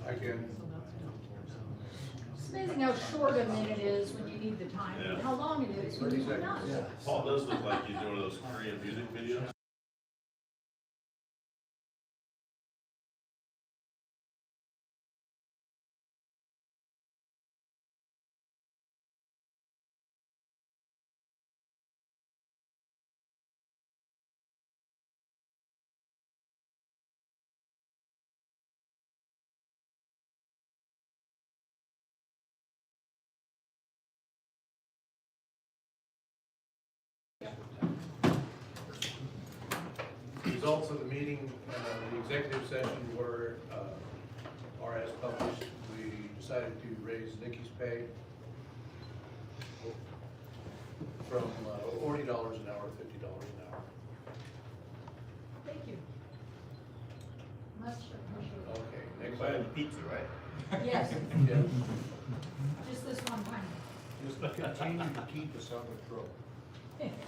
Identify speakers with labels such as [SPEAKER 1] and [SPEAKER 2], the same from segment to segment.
[SPEAKER 1] I can,
[SPEAKER 2] It's amazing how short a minute is when you need the time, and how long it is when you
[SPEAKER 1] 30
[SPEAKER 2] do not.
[SPEAKER 1] seconds.
[SPEAKER 3] Paul does look like he's doing those Korean music videos.
[SPEAKER 1] results of the meeting, the executive session were, are as published. We decided to raise Nikki's pay from $40 an hour to $50 an hour.
[SPEAKER 2] Thank you. Much appreciated.
[SPEAKER 1] Okay, next
[SPEAKER 3] Buying
[SPEAKER 1] item.
[SPEAKER 3] pizza, right?
[SPEAKER 2] Yes,
[SPEAKER 1] Yeah.
[SPEAKER 2] just this one time.
[SPEAKER 4] Just continue to keep us out of trouble.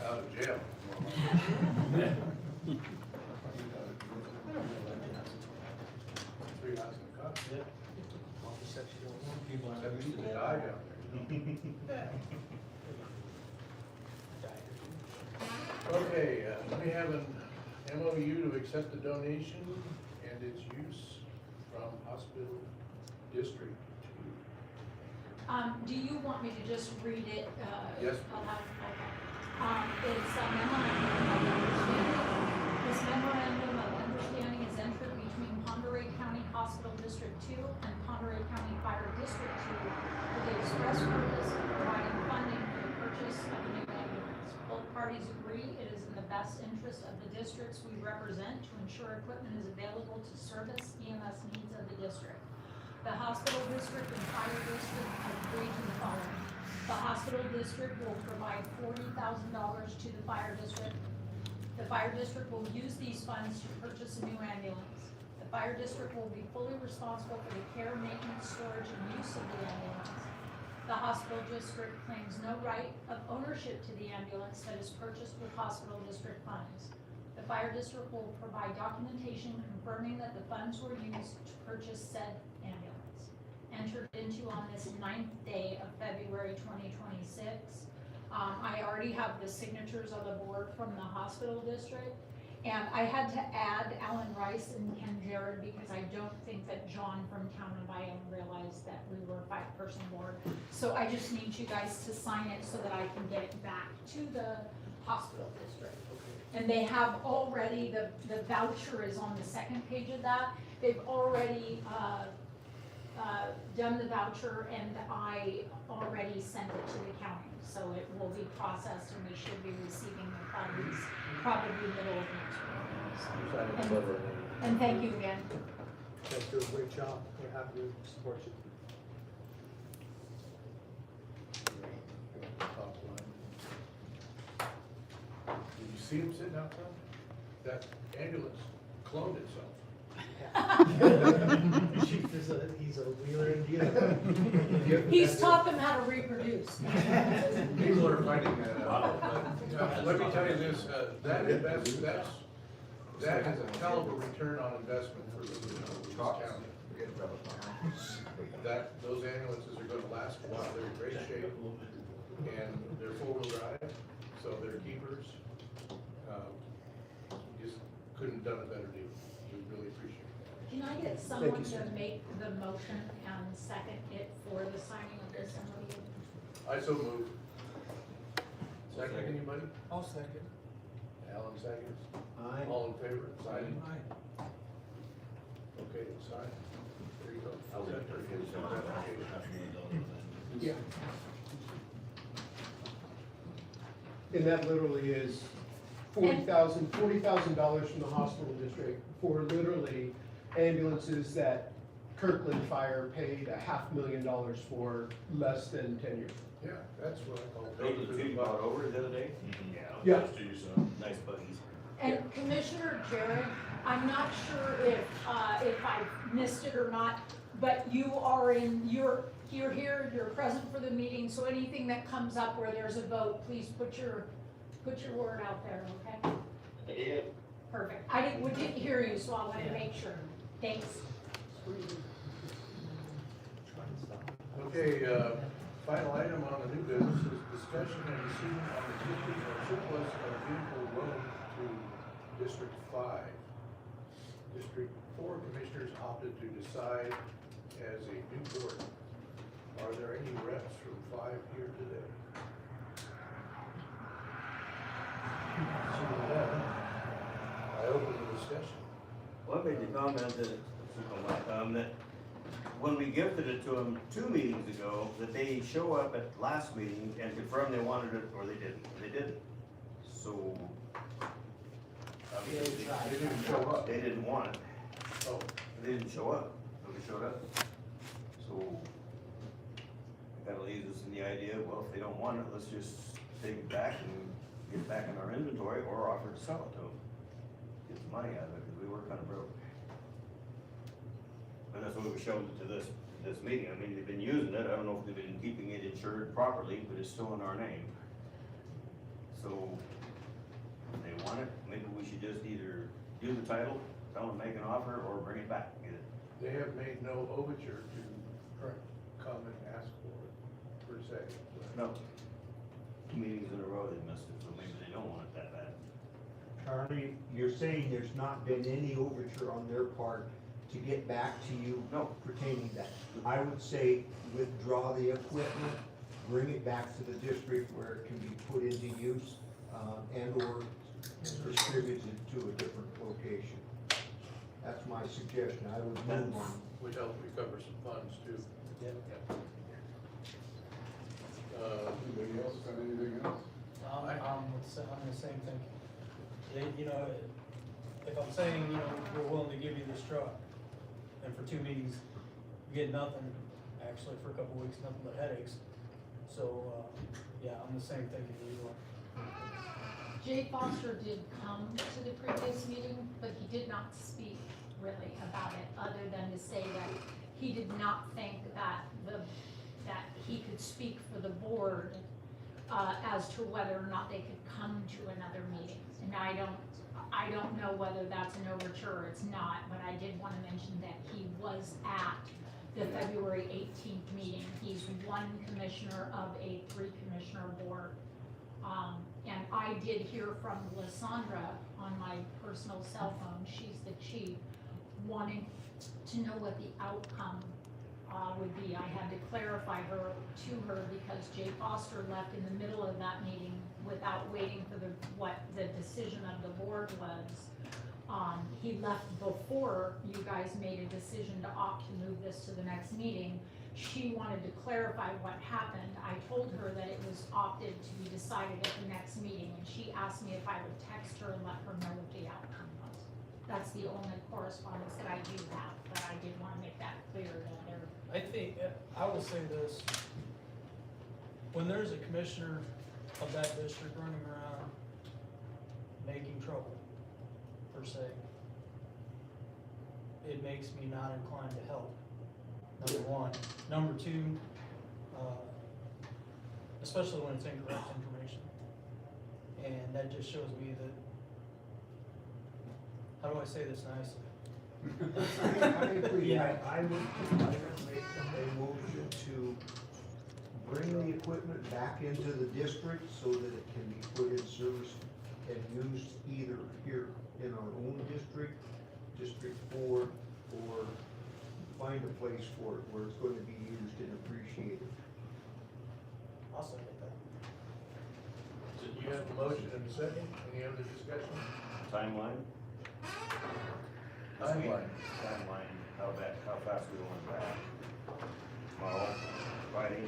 [SPEAKER 1] Out of jail. Three hours in the car. Except people die down there. Okay, we have an MOU to accept the donation and its use from hospital district.
[SPEAKER 2] Do you want me to just read it?
[SPEAKER 1] Yes.
[SPEAKER 2] Aloud? Okay. It's a memorandum of understanding. This memorandum of understanding is entered between Ponderay County Hospital District 2 and Ponderay County Fire District 2 for the express purpose of providing funding for the purchase of a new ambulance. Both parties agree it is in the best interest of the districts we represent to ensure equipment is available to service EMS needs of the district. The hospital district and fire district agree to the following. The hospital district will provide $40,000 to the fire district. The fire district will use these funds to purchase a new ambulance. The fire district will be fully responsible for the care, maintenance, storage, and use of the ambulance. The hospital district claims no right of ownership to the ambulance that is purchased with hospital district funds. The fire district will provide documentation confirming that the funds were used to purchase said ambulance. Entered into on this 9th day of February 2026. I already have the signatures on the board from the hospital district, and I had to add Alan Rice and Ken Jared because I don't think that John from Town of Bayonne realized that we were a 5-person board. So I just need you guys to sign it so that I can get it back to the hospital district. And they have already, the voucher is on the 2nd page of that. They've already done the voucher, and I already sent it to the county. So it will be processed and we should be receiving the funds probably middle of next week. And thank you again.
[SPEAKER 5] You guys do a great job. We're happy to support you.
[SPEAKER 1] Top line. Did you see him sitting out front? That ambulance cloned itself.
[SPEAKER 5] He's a wheeler and dealer.
[SPEAKER 2] He's taught them how to reproduce.
[SPEAKER 1] People are finding that out, but let me tell you this, that has a hell of a return on investment for the county. Those ambulances are gonna last a while, they're in great shape, and they're four-wheel drive, so they're keepers. Just couldn't have done a better deal, we really appreciate that.
[SPEAKER 2] Can I get someone to make the motion and second it for the signing of this MOU?
[SPEAKER 1] I so move. Second, anybody?
[SPEAKER 4] I'll second.
[SPEAKER 1] Alan seconds.
[SPEAKER 5] Aye.
[SPEAKER 1] All in favor, signing? Okay, sign. There you go.
[SPEAKER 3] I was at
[SPEAKER 5] Yeah. And that literally is $40,000 from the hospital district for literally ambulances that Kirkland Fire paid $500,000 for less than 10 years.
[SPEAKER 1] Yeah, that's what I call.
[SPEAKER 3] Those are the two you brought over the other day?
[SPEAKER 5] Yeah.
[SPEAKER 3] Those two, so nice buggies.
[SPEAKER 2] And Commissioner Jared, I'm not sure if I missed it or not, but you're here, you're present for the meeting, so anything that comes up where there's a vote, please put your word out there, okay?
[SPEAKER 3] Yeah.
[SPEAKER 2] Perfect. We didn't hear you, so I wanted to make sure. Thanks.
[SPEAKER 1] Okay, final item on the new business is discussion and decision on the gifting or surplus of vehicle loan to District 5. District 4 commissioners opted to decide as a new board. Are there any reps from 5 here today? Seeing none, I open the discussion.
[SPEAKER 3] Well, I made the comment that when we gifted it to them 2 meetings ago, that they show up at last meeting and confirm they wanted it or they didn't. They didn't. So. obviously,
[SPEAKER 1] They didn't show up.
[SPEAKER 3] They didn't want it.
[SPEAKER 1] Oh,
[SPEAKER 3] They didn't show up. Nobody showed up. So. That leaves us in the idea, well, if they don't want it, let's just take it back and get it back in our inventory or offer to sell it to them. Get the money out of it, because we were kind of broke. And that's why we showed it to this meeting. I mean, they've been using it. I don't know if they've been keeping it insured properly, but it's still in our name. So, if they want it, maybe we should just either do the title, tell them make an offer, or bring it back. Get it.
[SPEAKER 1] they have made no overture to come and ask for it, per se.
[SPEAKER 3] No. 2 meetings in a row they missed it, so maybe they don't want it that bad.
[SPEAKER 4] Charlie, you're saying there's not been any overture on their part to get back to you
[SPEAKER 3] No.
[SPEAKER 4] pertaining that? I would say withdraw the equipment, bring it back to the district where it can be put into use, and or distributed to a different location. That's my suggestion. I would move on.
[SPEAKER 1] Would help recover some funds too.
[SPEAKER 6] Anybody else got anything else?
[SPEAKER 7] I'm the same thing. They, if I'm saying, we're willing to give you this truck, and for 2 meetings, you get nothing, actually for a couple weeks, nothing but headaches. So, yeah, I'm the same thing as you are.
[SPEAKER 2] Jay Foster did come to the previous meeting, but he did not speak really about it, other than to say that he did not think that that he could speak for the board as to whether or not they could come to another meeting. And I don't know whether that's an overture or it's not, but I did want to mention that he was at the February 18th meeting. He's 1 commissioner of a 3-commissioner board. And I did hear from Lysandra on my personal cell phone, she's the chief, wanting to know what the outcome would be. I had to clarify to her because Jay Foster left in the middle of that meeting without waiting for what the decision of the board was. He left before you guys made a decision to opt to move this to the next meeting. She wanted to clarify what happened. I told her that it was opted to be decided at the next meeting, and she asked me if I would text her and let her know what the outcome was. That's the only correspondence that I do have, but I did want to make that clear that there.
[SPEAKER 7] I think, I will say this, when there's a commissioner of that district running around making trouble, per se, it makes me not inclined to help, number 1. Number 2, especially when it's incorrect information. And that just shows me that, how do I say this nicely?
[SPEAKER 4] I agree.
[SPEAKER 7] Yeah.
[SPEAKER 4] I would make a motion to bring the equipment back into the district so that it can be put in service and used either here in our own district, District 4, or find a place for it where it's going to be used and appreciated.
[SPEAKER 7] I'll second that.
[SPEAKER 1] So you have a motion and a second, any other discussion?
[SPEAKER 3] Timeline? Timeline, how fast we want it back. Tomorrow, Friday?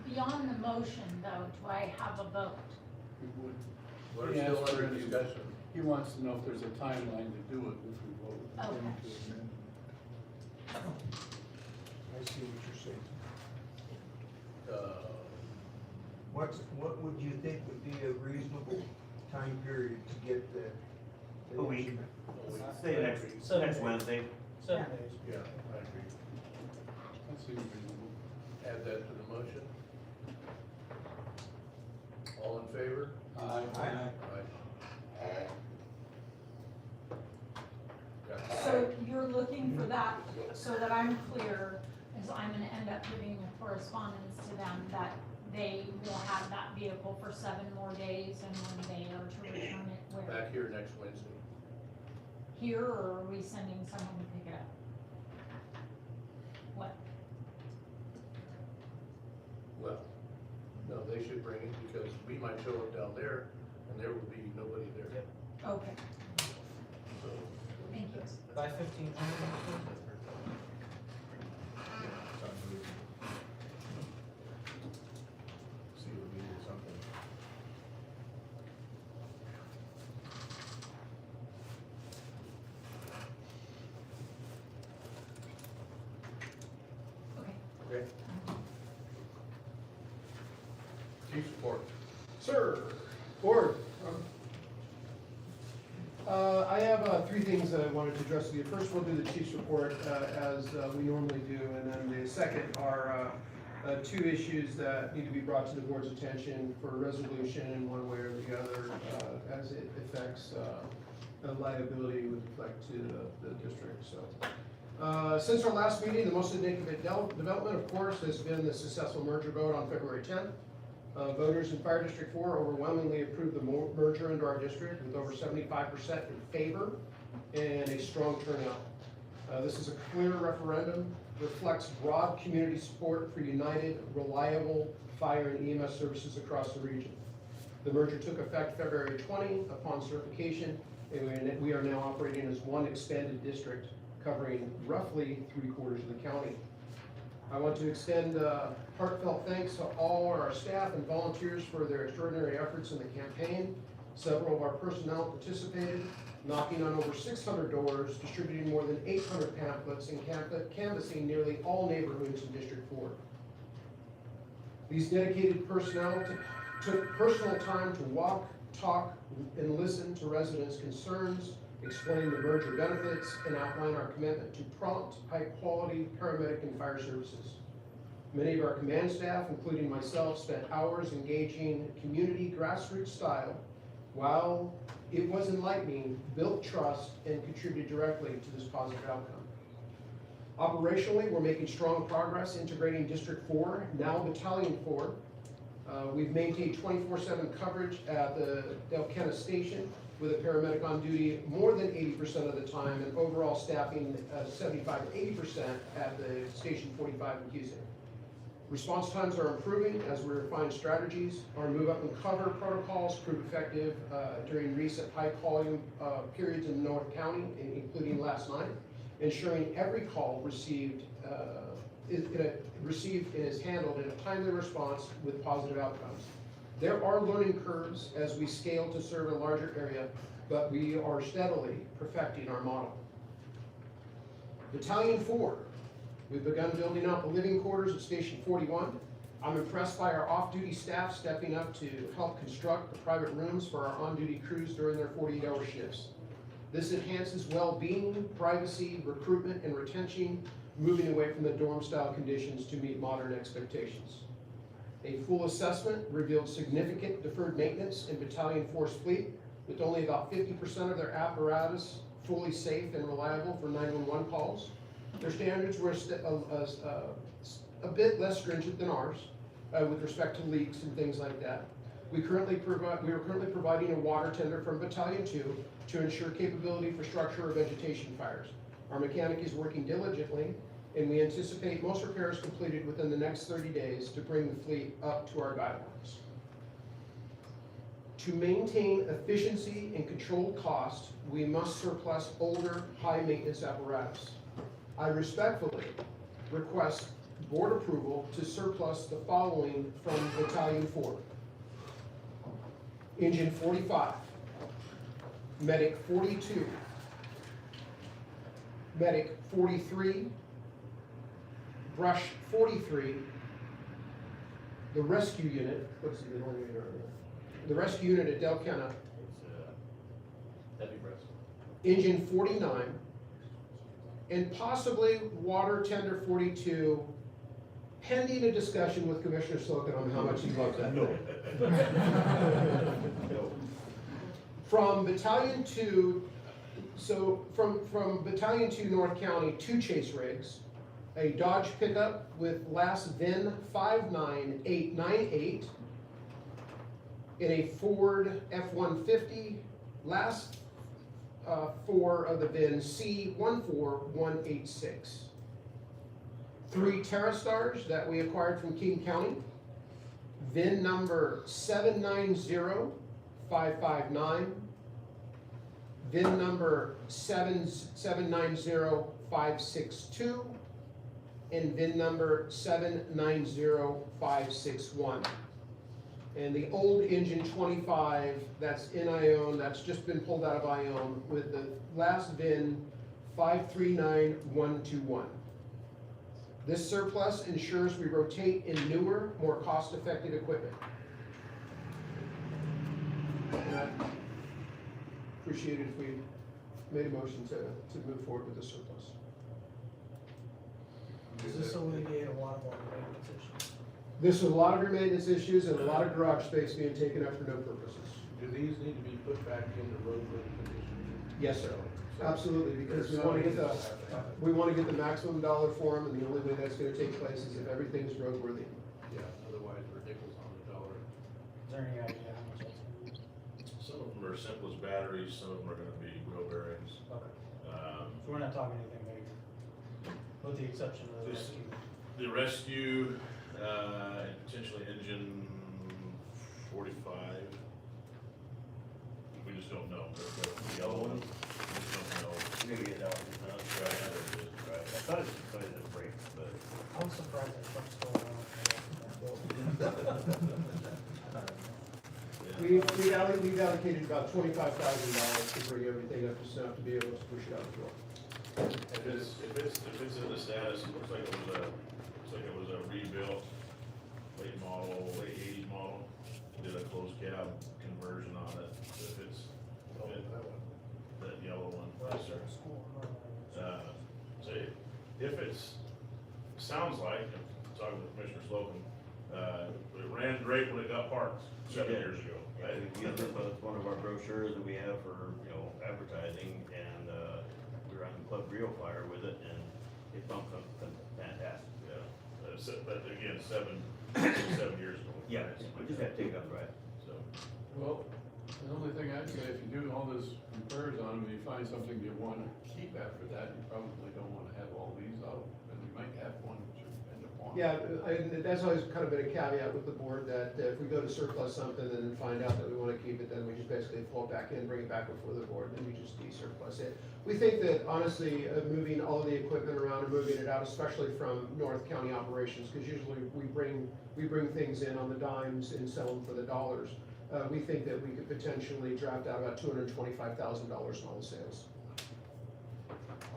[SPEAKER 2] Beyond the motion though, do I have a vote?
[SPEAKER 1] We're
[SPEAKER 6] He
[SPEAKER 1] still
[SPEAKER 6] asked
[SPEAKER 1] under
[SPEAKER 6] for any-
[SPEAKER 1] discussion.
[SPEAKER 6] He wants to know if there's a timeline to do it if we vote.
[SPEAKER 2] Okay.
[SPEAKER 4] I see what you're saying. What would you think would be a reasonable time period to get the?
[SPEAKER 3] A week. Say next
[SPEAKER 7] 7
[SPEAKER 3] Wednesday.
[SPEAKER 7] 7 days.
[SPEAKER 1] Yeah, I agree.
[SPEAKER 6] That seems reasonable.
[SPEAKER 1] Add that to the motion. All in favor?
[SPEAKER 6] Aye.
[SPEAKER 1] Aye. Got it.
[SPEAKER 2] So you're looking for that, so that I'm clear, is I'm gonna end up giving a correspondence to them that they will have that vehicle for 7 more days and when they are to return it where?
[SPEAKER 1] Back here next Wednesday.
[SPEAKER 2] Here, or are we sending someone to pick it up? What?
[SPEAKER 1] Well, no, they should bring it because we might show up down there and there will be nobody there.
[SPEAKER 7] Yep.
[SPEAKER 2] Okay,
[SPEAKER 1] So,
[SPEAKER 2] thank you.
[SPEAKER 7] By 1,500.
[SPEAKER 1] see if we need something.
[SPEAKER 2] Okay.
[SPEAKER 1] Okay. Chief report.
[SPEAKER 5] Sir, board. I have 3 things that I wanted to address with you. First, we'll do the chief's report as we normally do, and then the second are 2 issues that need to be brought to the board's attention for resolution in one way or the other as it affects liability with respect to the district. So, since our last meeting, the most significant development, of course, has been the successful merger vote on February 10th. Voters in Fire District 4 overwhelmingly approved the merger into our district with over 75% in favor and a strong turnout. This is a clear referendum, reflects broad community support for united, reliable fire and EMS services across the region. The merger took effect February 20 upon certification, and we are now operating as one expanded district covering roughly 3/4 of the county. I want to extend heartfelt thanks to all our staff and volunteers for their extraordinary efforts in the campaign. Several of our personnel participated, knocking on over 600 doors, distributing more than 800 pamphlets, and canvassing nearly all neighborhoods in District 4. These dedicated personnel took personal time to walk, talk, and listen to residents' concerns, explain the merger benefits, and outline our commitment to prompt, high-quality paramedic and fire services. Many of our command staff, including myself, spent hours engaging community grassroots style, while it was enlightening, built trust, and contributed directly to this positive outcome. Operationally, we're making strong progress integrating District 4, now Battalion 4. We've maintained 24/7 coverage at the Delkenna Station, with a paramedic on duty more than 80% of the time, and overall staffing 75 to 80% at the Station 45 in Cusick. Response times are improving as we refine strategies. Our move up and cover protocols proved effective during recent high volume periods in North County, including last night, ensuring every call received and is handled in a timely response with positive outcomes. There are learning curves as we scale to serve a larger area, but we are steadily perfecting our model. Battalion 4, we've begun building out the living quarters at Station 41. I'm impressed by our off-duty staff stepping up to help construct the private rooms for our on-duty crews during their 48-hour shifts. This enhances well-being, privacy, recruitment, and retention, moving away from the dorm-style conditions to meet modern expectations. A full assessment revealed significant deferred maintenance in Battalion 4's fleet, with only about 50% of their apparatus fully safe and reliable for 911 calls. Their standards were a bit less stringent than ours with respect to leaks and things like that. We are currently providing a water tender from Battalion 2 to ensure capability for structure or vegetation fires. Our mechanic is working diligently, and we anticipate most repairs completed within the next 30 days to bring the fleet up to our guidelines. To maintain efficiency and control cost, we must surplus older, high-maintenance apparatus. I respectfully request board approval to surplus the following from Battalion 4. Engine 45, Medic 42, Medic 43, Brush 43, the rescue unit, what's the one unit over there? The rescue unit at Delkenna,
[SPEAKER 3] It's heavy breast.
[SPEAKER 5] Engine 49, and possibly water tender 42, pending a discussion with Commissioner Slocum on how much he loves that thing.
[SPEAKER 3] No.
[SPEAKER 5] From Battalion 2, so from Battalion 2 North County, 2 chase rigs, a Dodge pickup with last VIN 59898, in a Ford F-150, last four of the VIN C14186. 3 TerraStars that we acquired from King County, VIN number 790559, VIN number 790562, and VIN number 790561. And the old engine 25, that's in Ione, that's just been pulled out of Ione with the last VIN 539121. This surplus ensures we rotate in newer, more cost-effective equipment. And I'd appreciate it if we made a motion to move forward with the surplus.
[SPEAKER 7] Does this alleviate a lot of our maintenance issues?
[SPEAKER 5] This is a lot of your maintenance issues and a lot of garage space being taken up for no purposes.
[SPEAKER 1] Do these need to be put back into roadworthy condition?
[SPEAKER 5] Yes, sir.
[SPEAKER 1] So-
[SPEAKER 5] Absolutely, because we wanna get the maximum dollar for them, and the only way that's gonna take place is if everything's roadworthy.
[SPEAKER 1] Yeah, otherwise we're nickels on the dollar.
[SPEAKER 7] Is there any idea how much that's gonna be?
[SPEAKER 8] Some of them are simple as batteries, some of them are gonna be wheel bearings.
[SPEAKER 7] Okay, so we're not talking anything major, with the exception of the
[SPEAKER 8] This-
[SPEAKER 7] rescue.
[SPEAKER 8] The rescue, potentially engine 45. We just don't know, the yellow one, we just don't know.
[SPEAKER 3] Maybe get that one, right, right. I thought it was because of the brakes, but.
[SPEAKER 7] I was surprised that truck's still around.
[SPEAKER 5] We've allocated about $25,000 to bring everything up to snuff to be able to push it out the door.
[SPEAKER 8] If it's in the status, it looks like it was a rebuilt, late model, late 80s model. Did a closed cab conversion on it. If it's, that yellow one, yes, sir. So if it's, sounds like, I'm talking with Commissioner Slocum, it ran great when it got parked 7
[SPEAKER 3] Yeah.
[SPEAKER 8] years ago.
[SPEAKER 3] Yeah, we use it, but it's one of our brochures that we have for, advertising, and, we were on the Club Rio Fire with it, and it bumped up fantastic.
[SPEAKER 8] Yeah, but again, 7 years ago.
[SPEAKER 3] Yeah, we just have to take it up right.
[SPEAKER 8] So,
[SPEAKER 6] Well, the only thing I'd say, if you do all this repairs on them, and you find something you wanna keep after that, you probably don't wanna have all these out, and you might have one that you end up on.
[SPEAKER 5] Yeah, that's always kind of been a caveat with the board, that if we go to surplus something and then find out that we want to keep it, then we just basically pull it back in, bring it back before the board, and we just de-surplus it. We think that honestly, moving all of the equipment around and moving it out, especially from North County operations, because usually we bring things in on the dimes and sell them for the dollars. We think that we could potentially draft out about $225,000 in all the sales.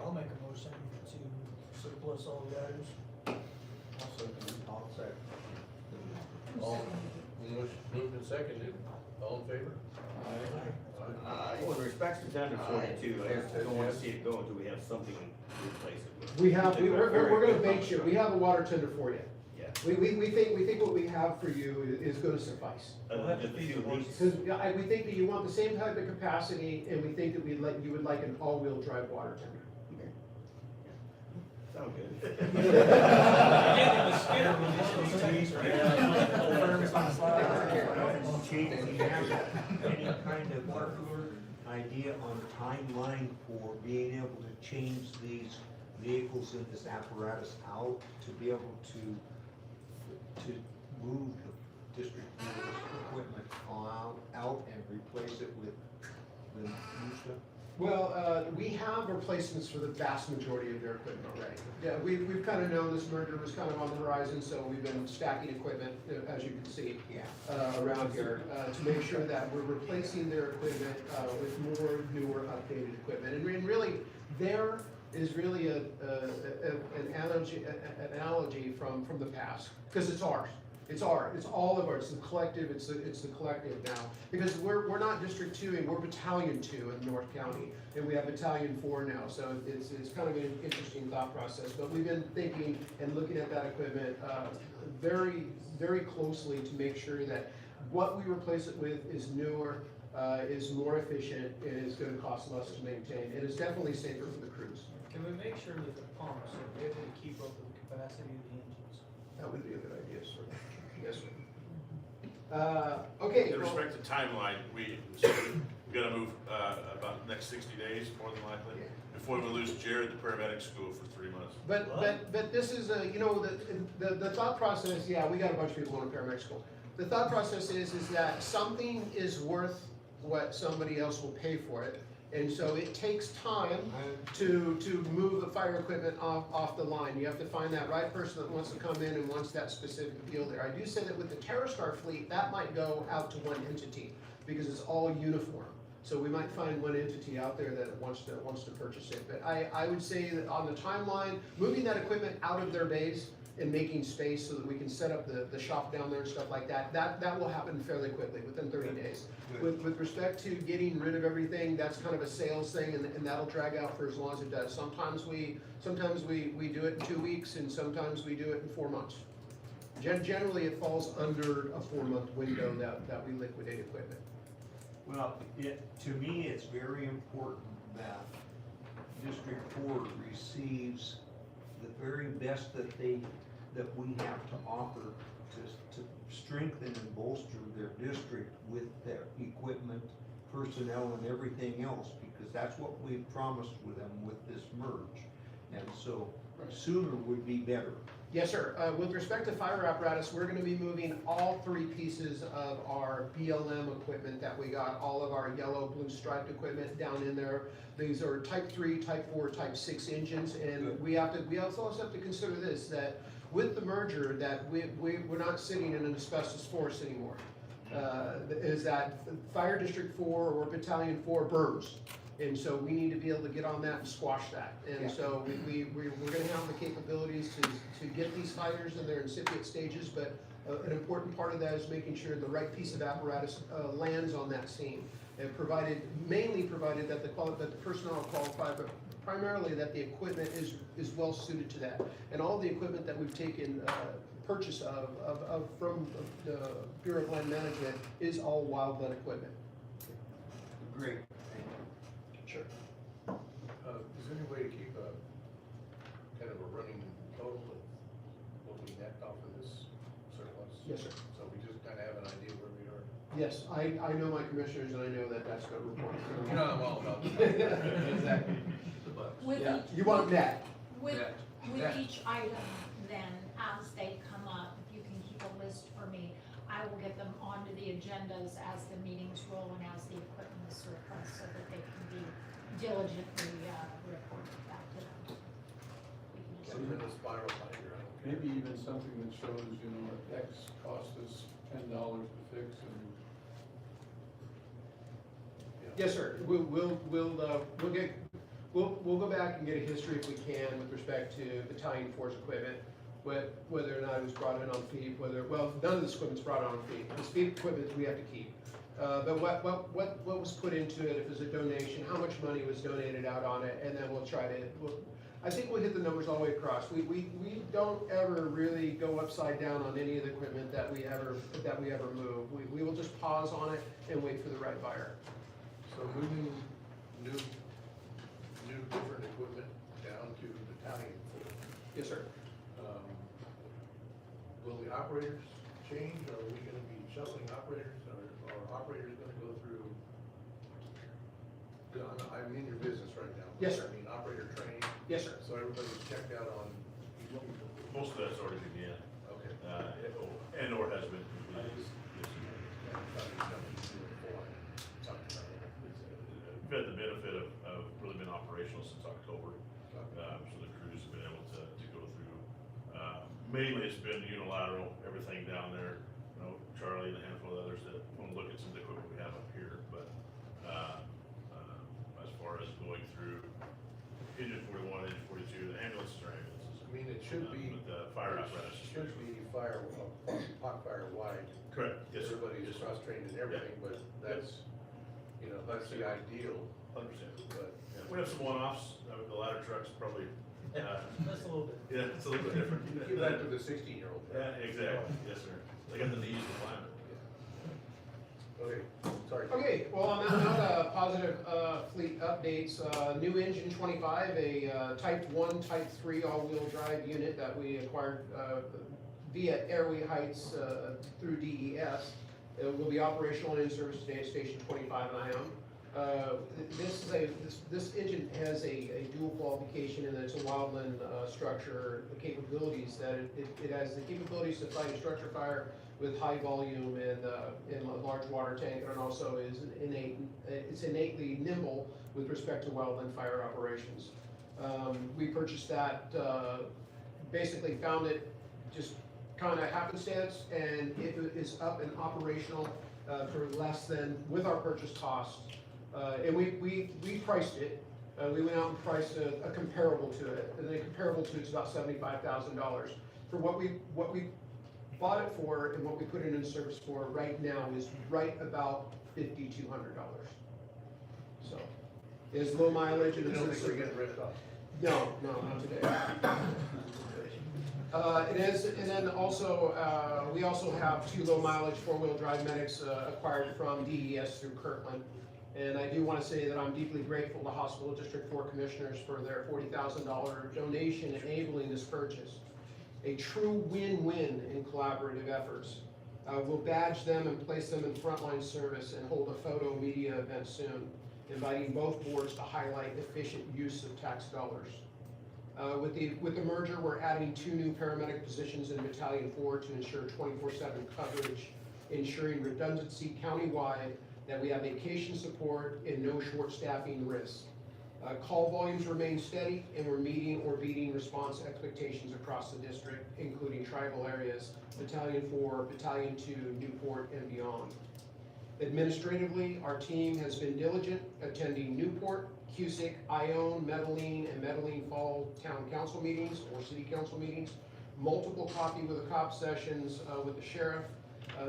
[SPEAKER 7] I'll make a motion to surplus all the items.
[SPEAKER 4] I'll second.
[SPEAKER 1] All, moved and seconded, all in favor?
[SPEAKER 3] Well, in respects to tender 42, I just don't wanna see it go until we have something to replace it with.
[SPEAKER 5] We're gonna make sure, we have a water tender for you.
[SPEAKER 3] Yeah.
[SPEAKER 5] We think what we have for you is gonna suffice.
[SPEAKER 3] Other than just a few leaks.
[SPEAKER 5] Because we think that you want the same type of capacity, and we think that you would like an all-wheel drive water tender.
[SPEAKER 3] Sound good.
[SPEAKER 4] Chief, do you have any kind of idea on a timeline for being able to change these vehicles and this apparatus out to be able to move the district equipment out and replace it with the new stuff?
[SPEAKER 5] Well, we have replacements for the vast majority of their equipment already. Yeah, we've kind of known this merger was kind of on the horizon, so we've been stacking equipment, as you can see, around here, to make sure that we're replacing their equipment with more newer, updated equipment. And really, there is really an analogy from the past, because it's ours. It's ours, it's all of ours, it's the collective, it's the collective now. Because we're not District 2, we're Battalion 2 in North County, and we have Battalion 4 now, so it's kind of an interesting thought process. But we've been thinking and looking at that equipment very, very closely to make sure that what we replace it with is newer, is more efficient, and is gonna cost less to maintain. It is definitely safer for the crews.
[SPEAKER 7] Can we make sure that the pumps are able to keep up with the capacity of the engines.
[SPEAKER 5] That would be a good idea, sir. Yes, sir. Okay.
[SPEAKER 8] In
[SPEAKER 5] well-
[SPEAKER 8] respect to timeline, we gotta move, about the next 60 days, more than likely, before we lose Jared to paramedic school for 3 months.
[SPEAKER 5] But this is a, you know, the thought process, yeah, we got a bunch of people going to paramedic school. The thought process is that something is worth what somebody else will pay for it. And so it takes time to move the fire equipment off the line. You have to find that right person that wants to come in and wants that specific deal there. I do say that with the TerraStar fleet, that might go out to one entity because it's all uniform. So we might find one entity out there that wants to purchase it. But I would say that on the timeline, moving that equipment out of their base and making space so that we can set up the shop down there and stuff like that, that will happen fairly quickly, within 30 days. With respect to getting rid of everything, that's kind of a sales thing, and that'll drag out for as long as it does. Sometimes we do it in 2 weeks, and sometimes we do it in 4 months. Generally, it falls under a 4-month window that we liquidate equipment.
[SPEAKER 4] Well, to me, it's very important that District 4 receives the very best that we have to offer to strengthen and bolster their district with their equipment, personnel, and everything else, because that's what we promised with them with this merge. And so sooner would be better.
[SPEAKER 5] Yes, sir. With respect to fire apparatus, we're gonna be moving all 3 pieces of our BLM equipment that we got, all of our yellow, blue striped equipment down in there. These are type 3, type 4, type 6 engines, and we also have to consider this, that with the merger, that we're not sitting in an asbestos forest anymore. Is that Fire District 4 or Battalion 4 burns. And so we need to be able to get on that and squash that. And so we're gonna have the capabilities to get these fires in their incipient stages, but an important part of that is making sure the right piece of apparatus lands on that scene. And mainly provided that the personnel are qualified, but primarily that the equipment is well suited to that. And all the equipment that we've taken purchase of from the Bureau of Land Management is all wildland equipment.
[SPEAKER 4] Great.
[SPEAKER 5] Sure.
[SPEAKER 1] Is there any way to keep a, kind of a running total of what we net off of this surplus?
[SPEAKER 5] Yes, sir.
[SPEAKER 1] So we just kind of have an idea where we are.
[SPEAKER 5] Yes, I know my commissioners, and I know that that's gonna report.
[SPEAKER 1] You know, I'm all about that.
[SPEAKER 5] Exactly.
[SPEAKER 2] With
[SPEAKER 5] Yeah,
[SPEAKER 2] each,
[SPEAKER 5] you want net.
[SPEAKER 2] with,
[SPEAKER 1] Net.
[SPEAKER 2] with
[SPEAKER 1] Net.
[SPEAKER 2] each item, then, as they come up, if you can keep a list for me, I will get them onto the agendas as the meetings roll and as the equipment is surplus, so that they can be diligently, reported back to them. We can just-
[SPEAKER 1] Some in a spiral binder, I don't care.
[SPEAKER 6] Maybe even something that shows, you know, X cost us $10 to fix and
[SPEAKER 5] Yes, sir. We'll go back and get a history if we can with respect to Battalion 4's equipment, whether or not it was brought in on fee, well, none of this equipment's brought on fee. This fee equipment we have to keep. But what was put into it, if it's a donation, how much money was donated out on it, and then I think we'll hit the numbers all the way across. We don't ever really go upside down on any of the equipment that we ever move. We will just pause on it and wait for the right buyer.
[SPEAKER 1] So moving new different equipment down to Battalion 4.
[SPEAKER 5] Yes, sir.
[SPEAKER 1] Will the operators change, or are we gonna be shuttling operators, or are operators gonna go through? I'm in your business right now.
[SPEAKER 5] Yes, sir.
[SPEAKER 1] I mean, operator training,
[SPEAKER 5] Yes, sir.
[SPEAKER 1] so everybody's checked out on each people.
[SPEAKER 8] Most of that's already began,
[SPEAKER 1] Okay.
[SPEAKER 8] and/or has been completed. Yes.
[SPEAKER 1] Yeah, I thought you were coming to it before. Talked about it.
[SPEAKER 8] We've had the benefit of really been operational since October, so the crews have been able to go through. Mainly it's been unilateral, everything down there, you know, Charlie and a handful of others that want to look at some of the equipment we have up here, but, as far as going through engine 41, engine 42, the ambulances are ambulances.
[SPEAKER 1] I mean, it should be.
[SPEAKER 8] But the fire
[SPEAKER 1] it
[SPEAKER 8] apparatus.
[SPEAKER 1] Should be hot fire wide.
[SPEAKER 8] Correct, yes, sir.
[SPEAKER 1] Everybody's
[SPEAKER 8] Yes, sir.
[SPEAKER 1] cross-trained and everything, but that's, that's the ideal,
[SPEAKER 8] 100%.
[SPEAKER 1] but.
[SPEAKER 8] Yeah, we have some one-offs, the ladder trucks probably,
[SPEAKER 7] That's a little bit.
[SPEAKER 8] yeah, it's a little bit different.
[SPEAKER 1] Give that to the 16-year-old.
[SPEAKER 8] Yeah, exactly, yes, sir. They got the knees to climb it.
[SPEAKER 1] Okay, sorry.
[SPEAKER 5] Okay, well, on that note, positive, fleet updates, new engine 25, a, Type 1, Type 3 all-wheel drive unit that we acquired, via Airway Heights, through DES. It will be operational and in service today at Station 25 in Ione. This engine has a dual qualification in that it's a wildland, structure, the capabilities that it has the capabilities to fight a structure fire with high volume and a large water tank, and also is it's innately nimble with respect to wildland fire operations. We purchased that, basically found it just kind of happenstance, and it is up and operational for less than, with our purchase cost. And we priced it, we went out and priced a comparable to it, and the comparable to it's about $75,000. For what we bought it for and what we put it in service for right now is right about $5,200. So, it's low mileage and
[SPEAKER 1] You
[SPEAKER 5] it's.
[SPEAKER 1] don't think we're getting ripped off?
[SPEAKER 5] No, not today. It is, and then also, we also have 2 low mileage 4-wheel drive medics acquired from DES through Kirtland. And I do want to say that I'm deeply grateful to Hospital District 4 commissioners for their $40,000 donation enabling this purchase. A true win-win in collaborative efforts. We'll badge them and place them in frontline service and hold a photo media event soon, inviting both boards to highlight efficient use of tax dollars. With the merger, we're adding 2 new paramedic positions in Battalion 4 to ensure 24/7 coverage, ensuring redundancy countywide, that we have vacation support and no short staffing risk. Call volumes remain steady, and we're meeting or beating response expectations across the district, including tribal areas, Battalion 4, Battalion 2, Newport, and beyond. Administratively, our team has been diligent, attending Newport, Cusick, Ione, Medellin, and Medellin Fall Town Council meetings or City Council meetings, multiple coffee with the cop sessions with the sheriff,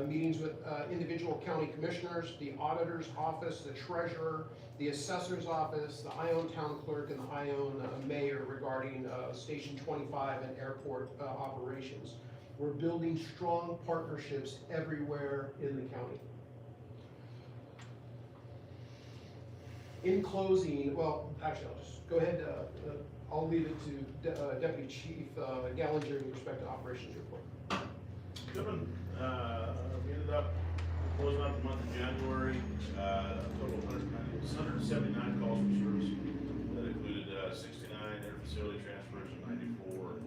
[SPEAKER 5] meetings with individual county commissioners, the auditor's office, the treasurer, the assessor's office, the Ione town clerk, and the Ione mayor regarding Station 25 and airport operations. We're building strong partnerships everywhere in the county. In closing, well, actually, I'll just go ahead, I'll leave it to Deputy Chief Gallinger with respect to operations report.
[SPEAKER 8] Given, we ended up closing out the month of January, total 179 calls for service. That included 69 inter-facility transfers and 94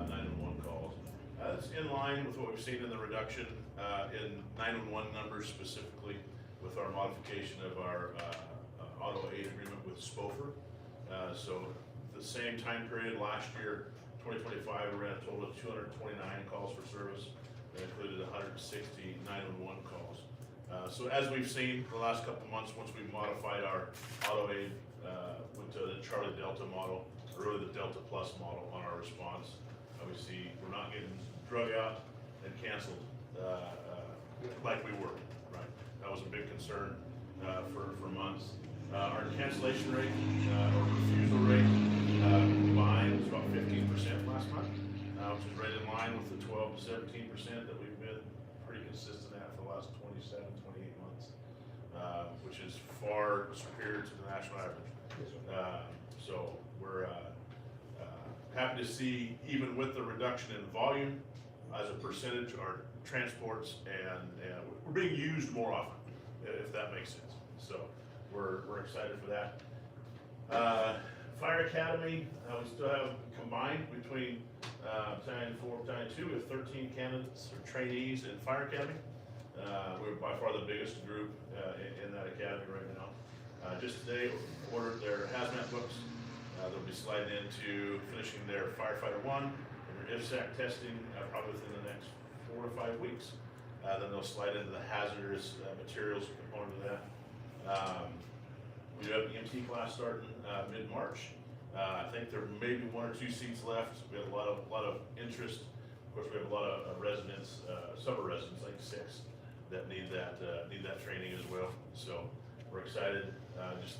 [SPEAKER 8] 911 calls. That's in line with what we've seen in the reduction in 911 numbers, specifically with our modification of our auto aid agreement with Spofer. So the same time period last year, 2025, we ran a total of 229 calls for service. That included 160 911 calls. So as we've seen the last couple of months, once we've modified our auto aid, went to the Charlie Delta model, or really the Delta Plus model on our response, we see we're not getting drug out and canceled like we were, right? That was a big concern for months. Our cancellation rate, or refusal rate, combined was about 15% last month, which is right in line with the 12 to 17% that we've been pretty consistent at for the last 27, 28 months, which is far superior to the national average. So we're happy to see, even with the reduction in volume, as a percentage, our transports and we're being used more often, if that makes sense. So we're excited for that. Fire Academy, we still have combined between Battalion 4 and Battalion 2, we have 13 candidates or trainees in Fire Academy. We're by far the biggest group in that academy right now. Just today, ordered their hazmat books. They'll be sliding into finishing their Firefighter 1 and their IFSAC testing probably within the next 4 to 5 weeks. Then they'll slide into the hazardous materials component of that. We do have an EMT class starting mid-March. I think there may be 1 or 2 seats left. We have a lot of interest. Of course, we have a lot of residents, summer residents, like 6, that need that training as well. So we're excited. Just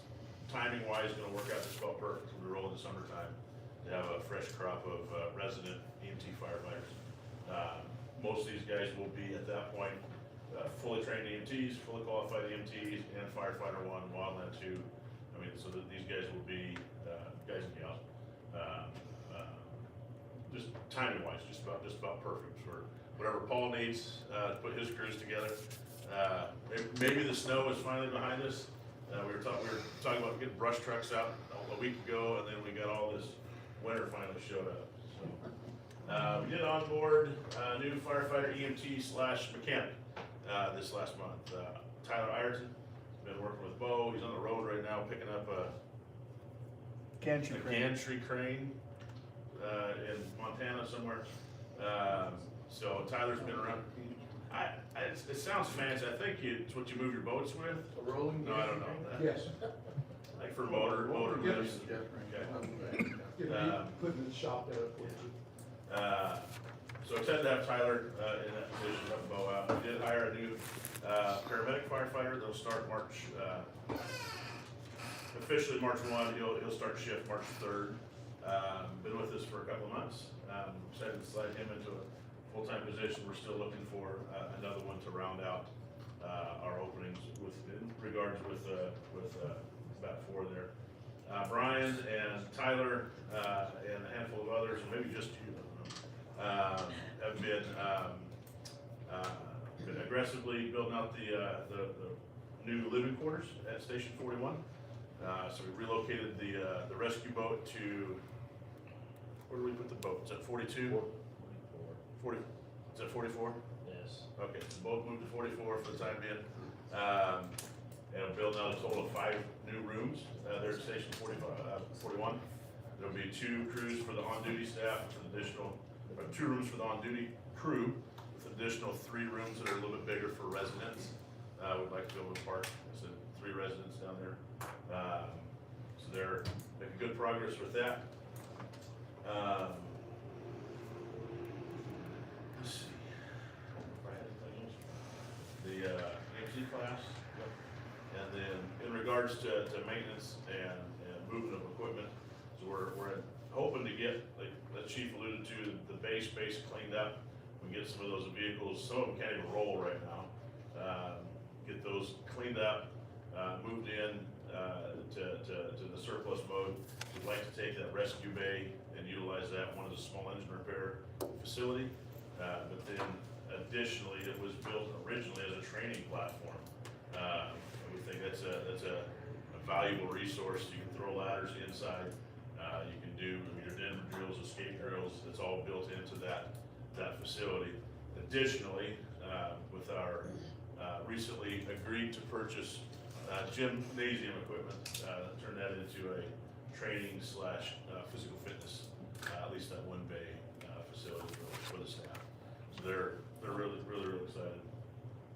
[SPEAKER 8] timing-wise, going to work out just about perfect as we roll into summertime to have a fresh crop of resident EMT firefighters. Most of these guys will be at that point fully trained EMTs, fully qualified EMTs, and firefighter one, wildland two. I mean, so that these guys will be, guys and gals, just timing wise, just about perfect for whatever Paul needs, to put his crews together. Maybe the snow is finally behind us. We were talking about getting brush trucks out a week ago, and then we got all this winter finally showed up, so. We did onboard a new firefighter EMT / mechanic, this last month. Tyler Ireton, been working with Bo, he's on the road right now picking up a gantry crane, in Montana somewhere. So Tyler's been around. It sounds fancy, I think it's what you move your boats with?
[SPEAKER 1] A rolling?
[SPEAKER 8] No, I don't know.
[SPEAKER 5] Yes.
[SPEAKER 8] Like for motor
[SPEAKER 1] Yes.
[SPEAKER 8] lifts. Okay.
[SPEAKER 5] Put in the shop there for you.
[SPEAKER 8] So excited to have Tyler, in that position, help Bo out. We did hire a new, paramedic firefighter, they'll start March, officially March 1, he'll start shift March 3rd. Been with us for a couple of months, excited to slide him into a full-time position. We're still looking for, another one to round out, our openings in regards with about 4 there. Brian and Tyler, and a handful of others, and maybe just you, have been aggressively building out the new living quarters at Station 41. So we relocated the rescue boat to, where do we put the boat? Is that 42? 40, is that 44?
[SPEAKER 9] Yes.
[SPEAKER 8] Okay, so both moved to 44 for the time being. And we're building out a total of 5 new rooms, there at Station 41. There'll be 2 crews for the on-duty staff, with additional, 2 rooms for the on-duty crew, with additional 3 rooms that are a little bit bigger for residents. We'd like to be able to park, I said, 3 residents down there. So they're making good progress with that. Let's see. If I had anything else. The EMT class. And then in regards to maintenance and movement of equipment, so we're hoping to get, like the chief alluded to, the base cleaned up. We get some of those vehicles, some of them can't even roll right now. Get those cleaned up, moved in to the surplus mode. We'd like to take that rescue bay and utilize that one as a small engine repair facility. But then additionally, it was built originally as a training platform. And we think that's a valuable resource. You can throw ladders inside. You can do your Denver drills, escape drills. It's all built into that facility. Additionally, with our recently agreed to purchase gymnasium equipment, turn that into a training / physical fitness, at least that one bay facility for the staff. So they're really excited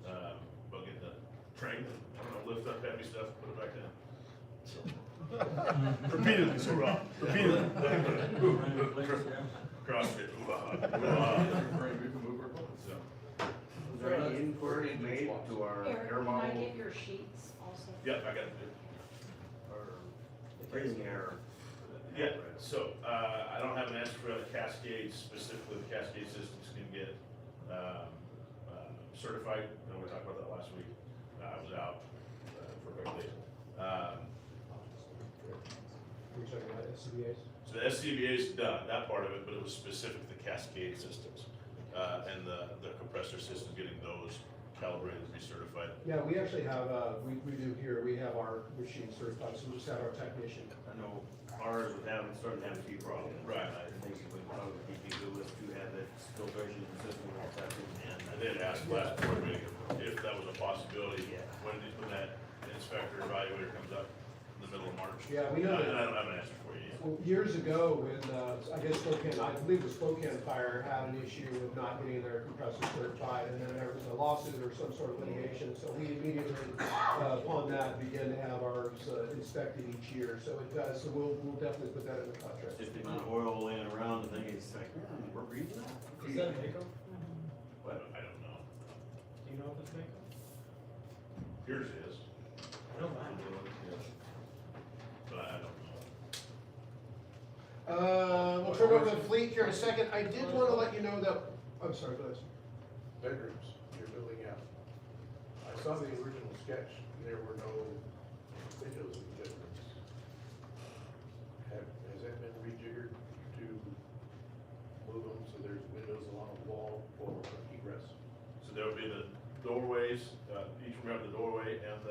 [SPEAKER 8] about getting that trained. I don't know, lift up heavy stuff, put it back down. So.
[SPEAKER 9] Repeatedly, hoorah, repeatedly.
[SPEAKER 8] CrossFit,
[SPEAKER 6] We can move our boats.
[SPEAKER 8] So,
[SPEAKER 3] Was there any inquiry made to our
[SPEAKER 2] Eric,
[SPEAKER 3] air
[SPEAKER 2] can I
[SPEAKER 3] model,
[SPEAKER 2] get your sheets also?
[SPEAKER 8] yeah, I got it.
[SPEAKER 3] or raising air?
[SPEAKER 8] Yeah, so, I don't have an answer for the Cascade, specifically the Cascade systems can get, certified. I know we talked about that last week. I was out, for a couple days.
[SPEAKER 5] We're talking about SCBA's?
[SPEAKER 8] So the SCBA's done, that part of it, but it was specific to the Cascade systems, and the compressor systems, getting those calibrated, recertified.
[SPEAKER 5] Yeah, we actually have, we do here, we have our machine certified, so we just have our technician.
[SPEAKER 3] I know ours was starting to have a few problems.
[SPEAKER 8] Right.
[SPEAKER 3] I think we probably be good with to have that filtration system all tested and.
[SPEAKER 8] I did ask last board meeting if that was a possibility, when that inspector evaluator comes up in the middle of March.
[SPEAKER 5] Yeah, we know that.
[SPEAKER 8] And I don't have an answer for you yet.
[SPEAKER 5] Well, years ago, when, I guess Spokane, I believe the Spokane Fire had an issue with not getting their compressor certified, and then there was a lawsuit or some sort of litigation, so we immediately, upon that, began to have ours inspected each year, so it does, so we'll definitely put that in the contract.
[SPEAKER 3] Just the amount of oil laying around, the thing is like, we're breathing that.
[SPEAKER 7] Is that Mako?
[SPEAKER 8] But I don't know.
[SPEAKER 7] Do you know if it's Mako?
[SPEAKER 8] Yours is.
[SPEAKER 7] I don't mind.
[SPEAKER 8] But I don't know.
[SPEAKER 5] We'll turn over the fleet here in a second. I did want to let you know that, I'm sorry, go ahead.
[SPEAKER 1] Bedrooms, you're building out. saw the original sketch, there were no windows in the bedrooms. Has that been rejiggered to move them so there's windows along the wall for egress?
[SPEAKER 8] So there would be the doorways, each room have the doorway and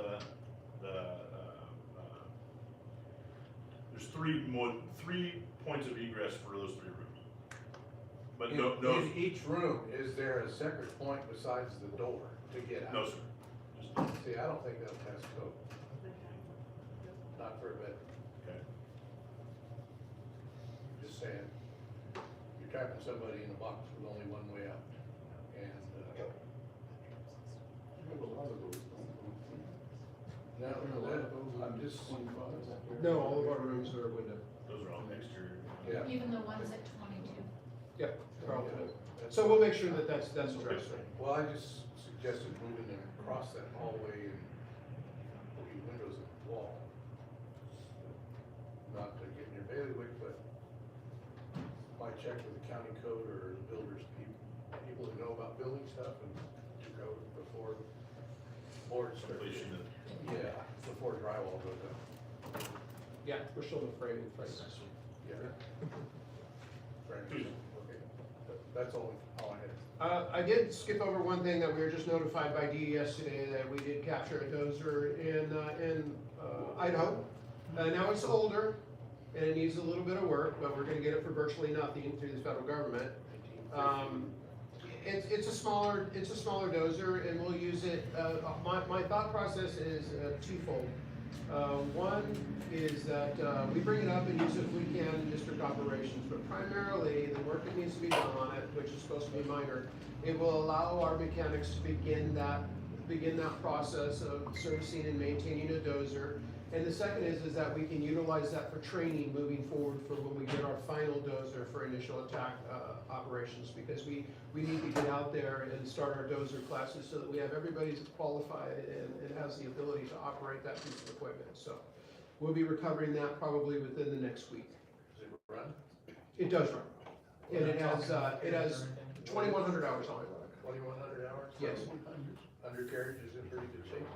[SPEAKER 8] there's three points of egress for those 3 rooms. But
[SPEAKER 1] In each room, is there a separate point besides the door to get out?
[SPEAKER 8] no, sir.
[SPEAKER 1] See, I don't think that'll pass code. Not for a bed,
[SPEAKER 8] Okay.
[SPEAKER 1] just saying. You're trapping somebody in a box with only one way out. And, I'm just,
[SPEAKER 5] No, all of our rooms are window.
[SPEAKER 8] Those are all exterior.
[SPEAKER 1] yeah.
[SPEAKER 2] Even the ones at 22.
[SPEAKER 5] Yep, they're all window.
[SPEAKER 1] That's-
[SPEAKER 5] So we'll make sure that that's addressed.
[SPEAKER 1] Well, I just suggested moving them across that hallway and putting windows in the wall. Not to get in your bailiwick, but might check with the county code or the builders, people who know about building stuff and to code before boards start.
[SPEAKER 8] Completion and
[SPEAKER 1] Yeah, before drywall goes up.
[SPEAKER 5] Yeah, we're still in framing phase.
[SPEAKER 1] Yeah. Right, okay, that's all I had.
[SPEAKER 5] I did skip over one thing that we were just notified by DES today, that we did capture a dozer in Idaho. Now it's older, and it needs a little bit of work, but we're gonna get it for virtually nothing through the federal government. It's a smaller dozer, and we'll use it, my thought process is twofold. One is that we bring it up and use it if we can in district operations, but primarily the work that needs to be done on it, which is supposed to be minor, it will allow our mechanics to begin that process of servicing and maintaining a dozer. And the second is that we can utilize that for training moving forward for when we get our final dozer for initial attack operations, because we need to get out there and start our dozer classes so that we have everybody that's qualified and has the ability to operate that piece of equipment. So we'll be recovering that probably within the next week.
[SPEAKER 1] Does it run?
[SPEAKER 5] It does run, and it has 2,100 hours on it.
[SPEAKER 1] 2,100 hours?
[SPEAKER 5] Yes.
[SPEAKER 1] Undercarriage is in pretty good shape.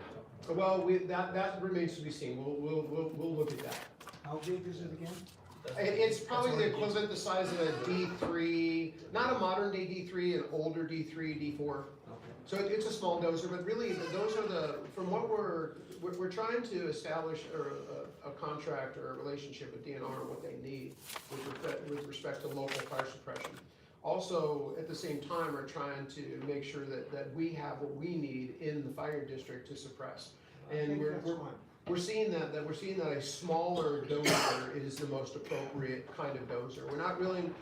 [SPEAKER 5] Well, that remains to be seen. We'll look at that.
[SPEAKER 4] How big is it again?
[SPEAKER 5] It's probably the equivalent, the size of a D3, not a modern day D3, an older D3, D4.
[SPEAKER 4] Okay.
[SPEAKER 5] So it's a small dozer, but really, those are from what we're trying to establish a contract or a relationship with DNR on what they need with respect to local fire suppression. Also, at the same time, we're trying to make sure that we have what we need in the fire district to suppress. And we're seeing that a smaller dozer is the most appropriate kind of dozer. We're not really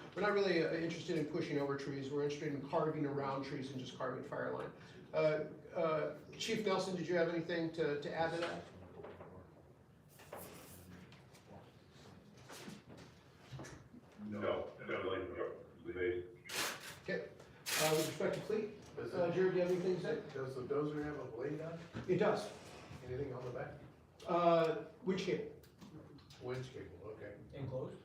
[SPEAKER 5] interested in pushing over trees. We're interested in carving around trees and just carving fire line. Chief Nelson, did you have anything to add to that?
[SPEAKER 10] No,
[SPEAKER 5] Okay. With respect to fleet, Jared, do you have anything to say?
[SPEAKER 1] Does the dozer have a blade on it?
[SPEAKER 5] It does.
[SPEAKER 1] Anything on the back?
[SPEAKER 5] Which cable?
[SPEAKER 1] Winch cable, okay.
[SPEAKER 7] Enclosed?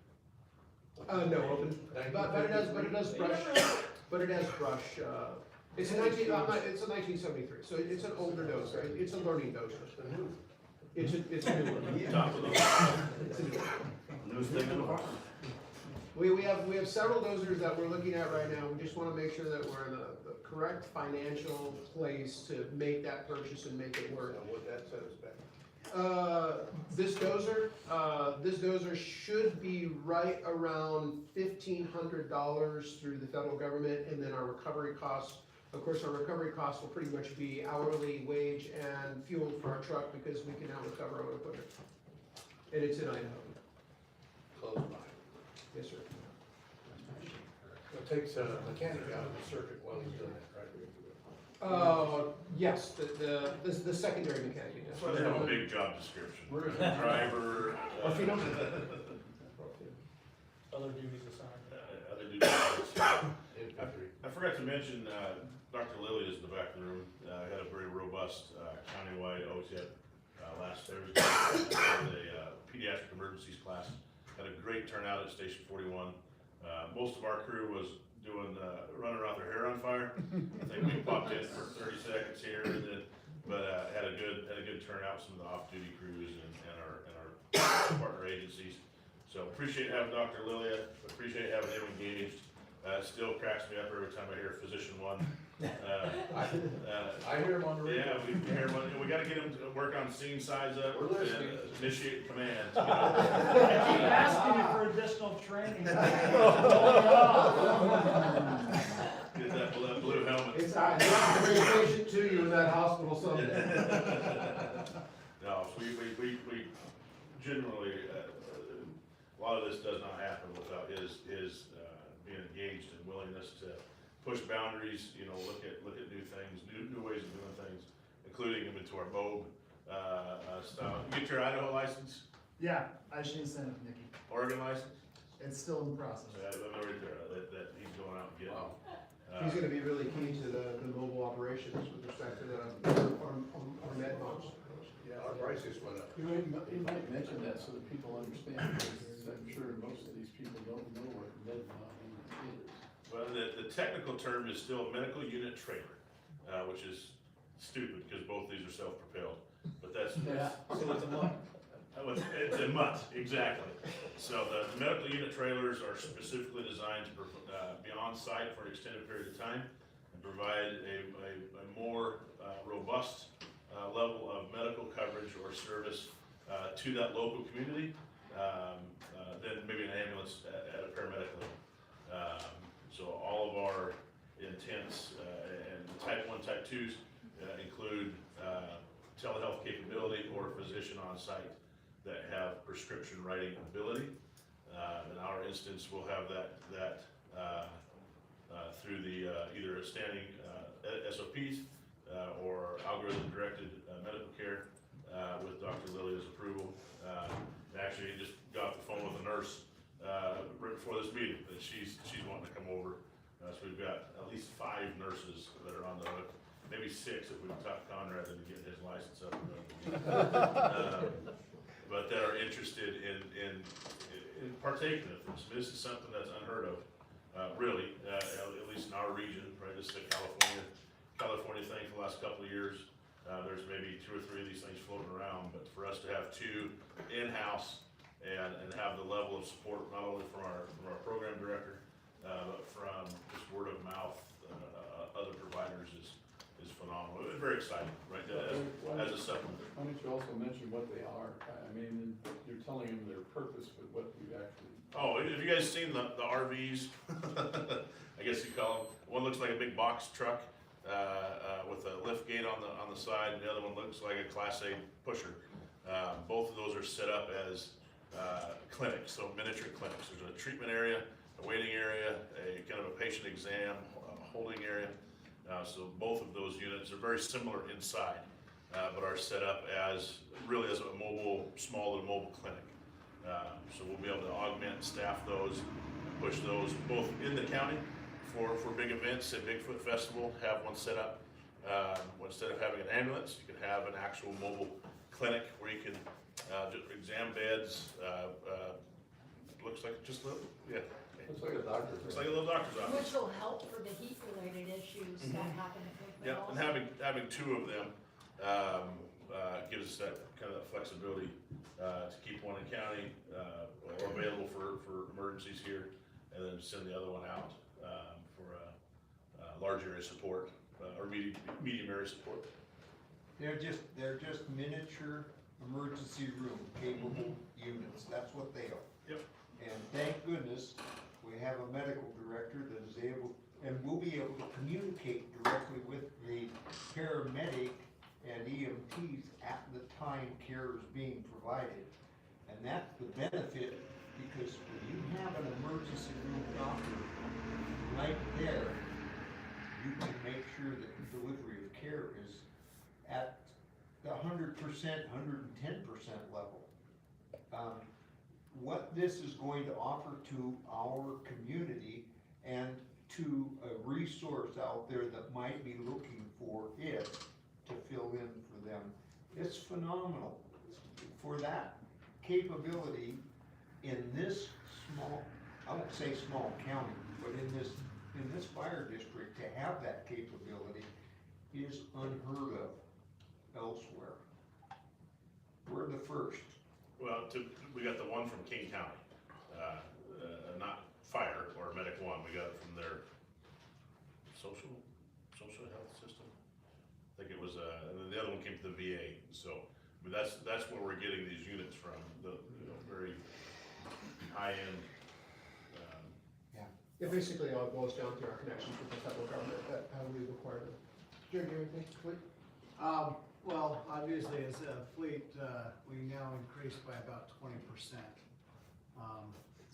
[SPEAKER 5] No, open. But it does brush. But it has brush. It's a 1973, so it's an older dozer. It's a learning dozer. It's a new one.
[SPEAKER 8] Top of the
[SPEAKER 5] It's a new one.
[SPEAKER 3] Newest thing in the farm.
[SPEAKER 5] We have several dozers that we're looking at right now. We just want to make sure that we're in the correct financial place to make that purchase and make it work.
[SPEAKER 1] Would that set us back?
[SPEAKER 5] This dozer should be right around $1,500 through the federal government, and then our recovery costs. Of course, our recovery costs will pretty much be hourly wage and fuel for our truck, because we can now recover our own equipment. And it's in Idaho.
[SPEAKER 1] Close by.
[SPEAKER 5] Yes, sir.
[SPEAKER 1] It takes a mechanic out of the circuit while he's doing that, right?
[SPEAKER 5] Yes, the secondary mechanic. Yes.
[SPEAKER 8] So they have a big job description. Driver.
[SPEAKER 5] Or if you don't.
[SPEAKER 7] Other duties assigned.
[SPEAKER 8] Other duties.
[SPEAKER 1] Infantry.
[SPEAKER 8] I forgot to mention, Dr. Lilly is in the back of the room. Had a very robust countywide OTIP last Thursday. The pediatric emergencies class had a great turnout at Station 41. Most of our crew was doing running around their hair on fire. I think we popped in for 30 seconds here, and then but, had a good turnout, some of the off-duty crews and our partner agencies. So appreciate having Dr. Lilia, appreciate having him engaged. Still cracks me up every time I hear physician one.
[SPEAKER 1] I hear him on the radio.
[SPEAKER 8] Yeah, we hear him, and we gotta get him to work on scene size up
[SPEAKER 1] We're
[SPEAKER 8] and
[SPEAKER 1] listening.
[SPEAKER 8] initiate commands.
[SPEAKER 7] I keep asking you for additional training.
[SPEAKER 8] Get that blue helmet.
[SPEAKER 5] It's, I bring a patient to you in that hospital someday.
[SPEAKER 8] No, so we generally, a lot of this does not happen without his being engaged and willingness to push boundaries, you know, look at new things, new ways of doing things, including them into our MOB, style. You get your Idaho license,
[SPEAKER 11] Yeah, I just need to send it to Nikki.
[SPEAKER 8] Oregon license?
[SPEAKER 11] It's still in the process.
[SPEAKER 8] Right there, that he's going out and getting.
[SPEAKER 1] Wow.
[SPEAKER 5] He's gonna be really key to the mobile operations with respect to our med pumps.
[SPEAKER 1] Yeah, our price just went up.
[SPEAKER 6] You might mention that so that people understand, because I'm sure most of these people don't know what MedMod is.
[SPEAKER 8] Well, the technical term is still medical unit trailer, which is stupid, because both these are self-propelled, but that's.
[SPEAKER 7] So it's a month.
[SPEAKER 8] It's a mutt, exactly. So the medical unit trailers are specifically designed to be on site for an extended period of time and provide a more robust level of medical coverage or service to that local community than maybe an ambulance at a paramedic level. So all of our intents and type 1, type 2s include telehealth capability or physician on site that have prescription writing ability. In our instance, we'll have that through the either a standing SOPs or algorithm-directed medical care with Dr. Lilia's approval. Actually, just got off the phone with a nurse right before this meeting that she's wanting to come over. So we've got at least 5 nurses that are on the hook, maybe 6 if we can talk Conrad into getting his license up and running. But that are interested in partaking of this. This is something that's unheard of, really, at least in our region, right? This is a California thing for the last couple of years. There's maybe 2 or 3 of these things floating around, but for us to have 2 in-house and have the level of support, not only from our program director, but from just word of mouth, other providers is phenomenal. It's very exciting, right? As a supplement.
[SPEAKER 6] Why don't you also mention what they are? I mean, you're telling them their purpose, but what you actually.
[SPEAKER 8] Oh, have you guys seen the RVs? I guess you call them. One looks like a big box truck with a lift gate on the side, and the other one looks like a Class A pusher. Both of those are set up as clinics, so miniature clinics. There's a treatment area, a waiting area, a kind of a patient exam, a holding area. So both of those units are very similar inside, but are set up as really as a small little mobile clinic. So we'll be able to augment and staff those, and push those both in the county for big events, say Bigfoot Festival, have one set up. Instead of having an ambulance, you can have an actual mobile clinic where you can do exam beds. Looks like just little, yeah.
[SPEAKER 6] Looks like a doctor.
[SPEAKER 8] Looks like a little doctor's office.
[SPEAKER 2] Which will help for the heat-related issues that happen at Bigfoot
[SPEAKER 8] Yeah, and
[SPEAKER 2] also.
[SPEAKER 8] having 2 of them gives us that kind of flexibility to keep one in county or available for emergencies here, and then send the other one out for large area support or medium area support.
[SPEAKER 4] They're just miniature emergency room capable units, that's what they are.
[SPEAKER 8] Yep.
[SPEAKER 4] And thank goodness, we have a medical director that is able, and will be able to communicate directly with the paramedic and EMTs at the time care is being provided. And that's the benefit, because when you have an emergency room doctor right there, you can make sure that the delivery of care is at the 100%, 110% level. What this is going to offer to our community and to a resource out there that might be looking for it to fill in for them, it's phenomenal. For that capability in this small, I won't say small county, but in this fire district, to have that capability is unheard of. elsewhere. We're the first.
[SPEAKER 8] Well, we got the one from King County, not fire or Medic One, we got it from their social health system. I think it was, and then the other one came to the VA, so, I mean, that's where we're getting these units from, the, very high-end,
[SPEAKER 5] It basically all boils down to our connections with the federal government, that how we acquire them. Jerry, do you have anything? Please?
[SPEAKER 11] Well, obviously, as a fleet, we now increased by about 20%.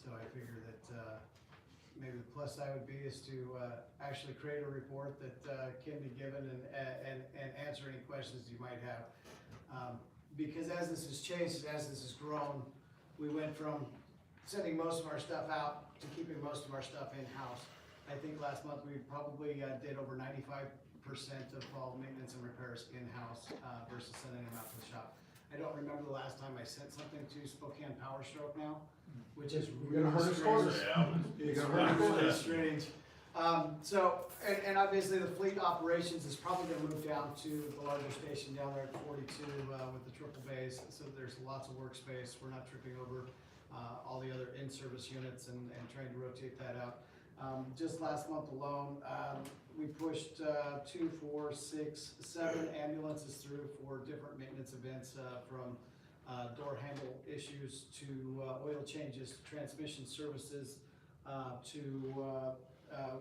[SPEAKER 11] So I figure that, maybe the plus side would be is to, actually create a report that, can be given and answer any questions you might have. Because as this has changed, as this has grown, we went from sending most of our stuff out to keeping most of our stuff in-house. I think last month we probably, did over 95% of all maintenance and repairs in-house, versus sending them out to the shop. I don't remember the last time I sent something to Spokane Power Stroke now, which is
[SPEAKER 5] You're gonna hurt us close.
[SPEAKER 11] It's
[SPEAKER 5] You're gonna hurt us
[SPEAKER 11] really
[SPEAKER 5] close.
[SPEAKER 11] strange. So, and obviously the fleet operations is probably gonna move down to the larger station down there at 42, with the triple bays, so there's lots of workspace, we're not tripping over, all the other in-service units and trying to rotate that out. Just last month alone, we pushed 2, 4, 6, 7 ambulances through for different maintenance events, from door handle issues to oil changes, transmission services, to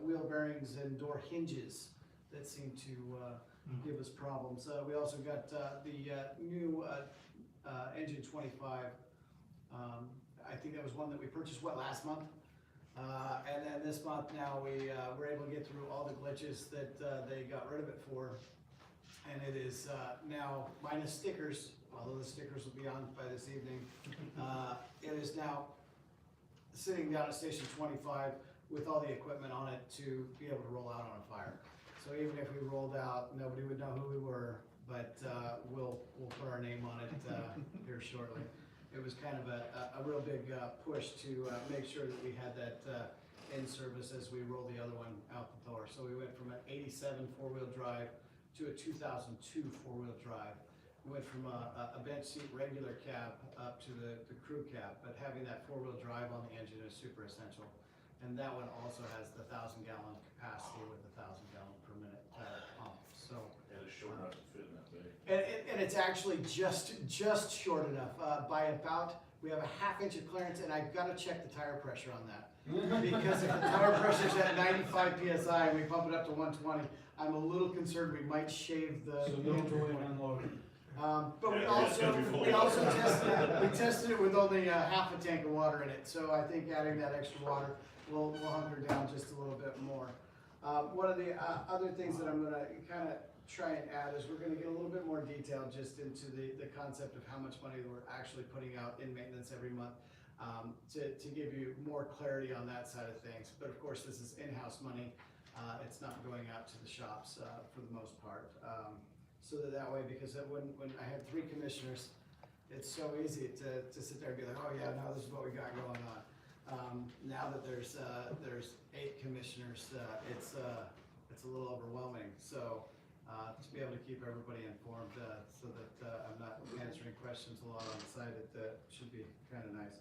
[SPEAKER 11] wheel bearings and door hinges that seem to give us problems. We also got the new engine 25. I think that was one that we purchased, last month? And then this month now we were able to get through all the glitches that they got rid of it for. And it is now minus stickers, although the stickers will be on by this evening. It is now sitting down at station 25 with all the equipment on it to be able to roll out on a fire. So even if we rolled out, nobody would know who we were, but we'll put our name on it here shortly. It was kind of a real big push to make sure that we had that in service as we roll the other one out the door. So we went from an 87 four-wheel drive to a 2002 four-wheel drive. We went from a bench seat regular cab up to the crew cab, but having that four-wheel drive on the engine is super essential. And that one also has the 1,000-gallon capacity with the 1,000-gallon per minute pump. So.
[SPEAKER 8] and it's short enough to fit in that bay.
[SPEAKER 11] And it's actually just short enough, by about, we have a ½ inch of clearance, and I've gotta check the tire pressure on that. Because if the tire pressure's at 95 PSI and we pump it up to 120, I'm a little concerned we might shave the.
[SPEAKER 7] So don't go in unloaded.
[SPEAKER 11] But we
[SPEAKER 8] Yeah, it's gonna be full.
[SPEAKER 11] also tested it with only half a tank of water in it, so I think adding that extra water will hunker down just a little bit more. One of the other things that I'm gonna kinda try and add is we're gonna get a little bit more detail just into the concept of how much money we're actually putting out in maintenance every month, to give you more clarity on that side of things. But of course, this is in-house money, it's not going out to the shops for the most part. So that way, because when I had 3 commissioners, it's so easy to sit there and be like, oh yeah, now this is what we got going on. Now that there's 8 commissioners, it's a little overwhelming. So to be able to keep everybody informed, so that I'm not answering questions a lot on the side, it should be kind of nice.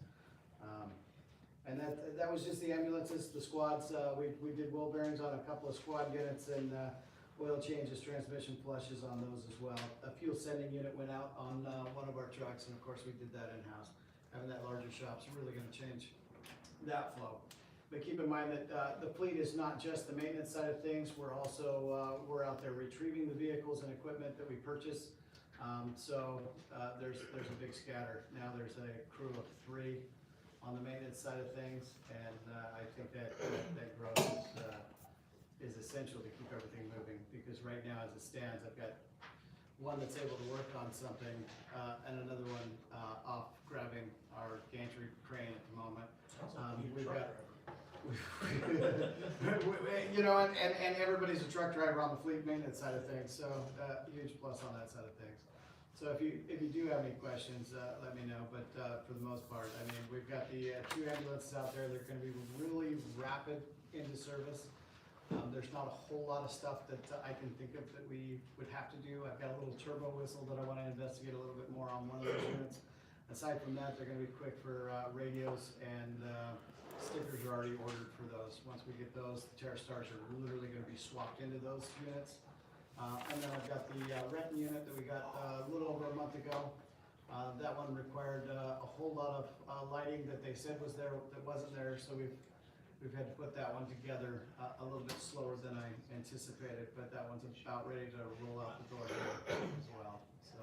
[SPEAKER 11] And that was just the ambulances, the squads. We did wheel bearings on a couple of squad units and oil changes, transmission flushes on those as well. A fuel sending unit went out on one of our trucks, and of course we did that in-house. Having that larger shop's really gonna change that flow. But keep in mind that the fleet is not just the maintenance side of things. We're also, we're out there retrieving the vehicles and equipment that we purchase. So there's a big scatter. Now there's a crew of 3 on the maintenance side of things, and I think that growth is essential to keep everything moving, because right now as it stands, I've got one that's able to work on something, and another one off grabbing our gantry crane at the moment. We've got, you know, and everybody's a truck driver on the fleet maintenance side of things, so huge plus on that side of things. So if you do have any questions, let me know, but for the most part, I mean, we've got the 2 ambulances out there. They're gonna be really rapid into service. There's not a whole lot of stuff that I can think of that we would have to do. I've got a little turbo whistle that I wanna investigate a little bit more on one of those units. Aside from that, they're gonna be quick for radios, and stickers are already ordered for those. Once we get those, the TerraStars are literally gonna be swapped into those units. And then I've got the Renton unit that we got a little over a month ago. That one required a whole lot of lighting that they said was there that wasn't there, so we've had to put that one together a little bit slower than I anticipated, but that one's about ready to roll out the door here as well. So,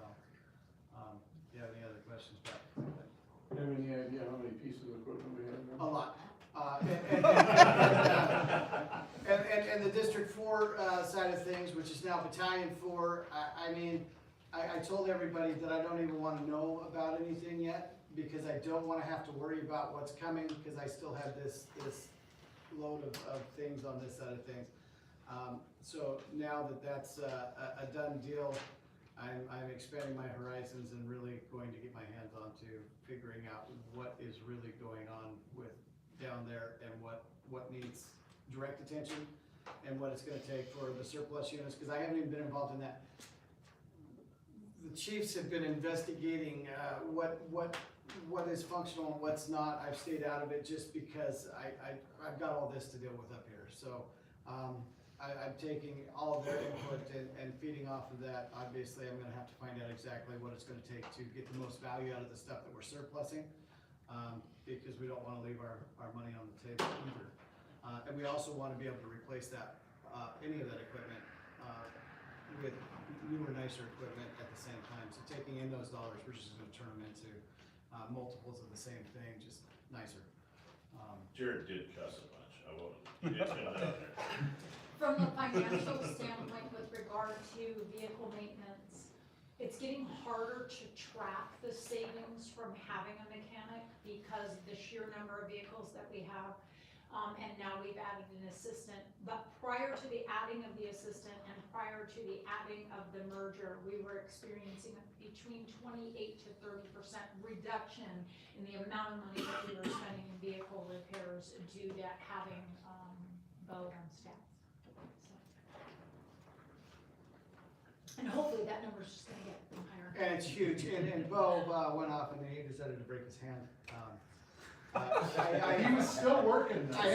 [SPEAKER 11] do you have any other questions about that?
[SPEAKER 6] You have any idea how many pieces of equipment we have now?
[SPEAKER 11] A lot. And the District 4 side of things, which is now Battalion 4, I mean, I told everybody that I don't even want to know about anything yet, because I don't want to have to worry about what's coming, because I still have this load of things on this side of things. So now that that's a done deal, I'm expanding my horizons and really going to get my hands onto figuring out what is really going on with down there, and what needs direct attention, and what it's gonna take for the surplus units, because I haven't even been involved in that. The chiefs have been investigating what is functional and what's not. I've stayed out of it just because I've got all this to deal with up here. So I'm taking all of their input and feeding off of that. Obviously, I'm gonna have to find out exactly what it's gonna take to get the most value out of the stuff that we're surplusing, because we don't wanna leave our money on the table either. And we also wanna be able to replace that, any of that equipment, with newer, nicer equipment at the same time. So taking in those dollars, we're just gonna turn them into multiples of the same thing, just nicer.
[SPEAKER 8] Jared did cuss a bunch, I won't, he did put that out there.
[SPEAKER 2] From a financial standpoint with regard to vehicle maintenance, it's getting harder to track the savings from having a mechanic because of the sheer number of vehicles that we have. And now we've added an assistant, but prior to the adding of the assistant and prior to the adding of the merger, we were experiencing between 28 to 30% reduction in the amount of money that we were spending in vehicle repairs due to having Bo on staff. So. And hopefully that number's just gonna get higher.
[SPEAKER 11] And it's huge, and Bo went off and he decided to break his hand.
[SPEAKER 5] He was still working though.
[SPEAKER 11] I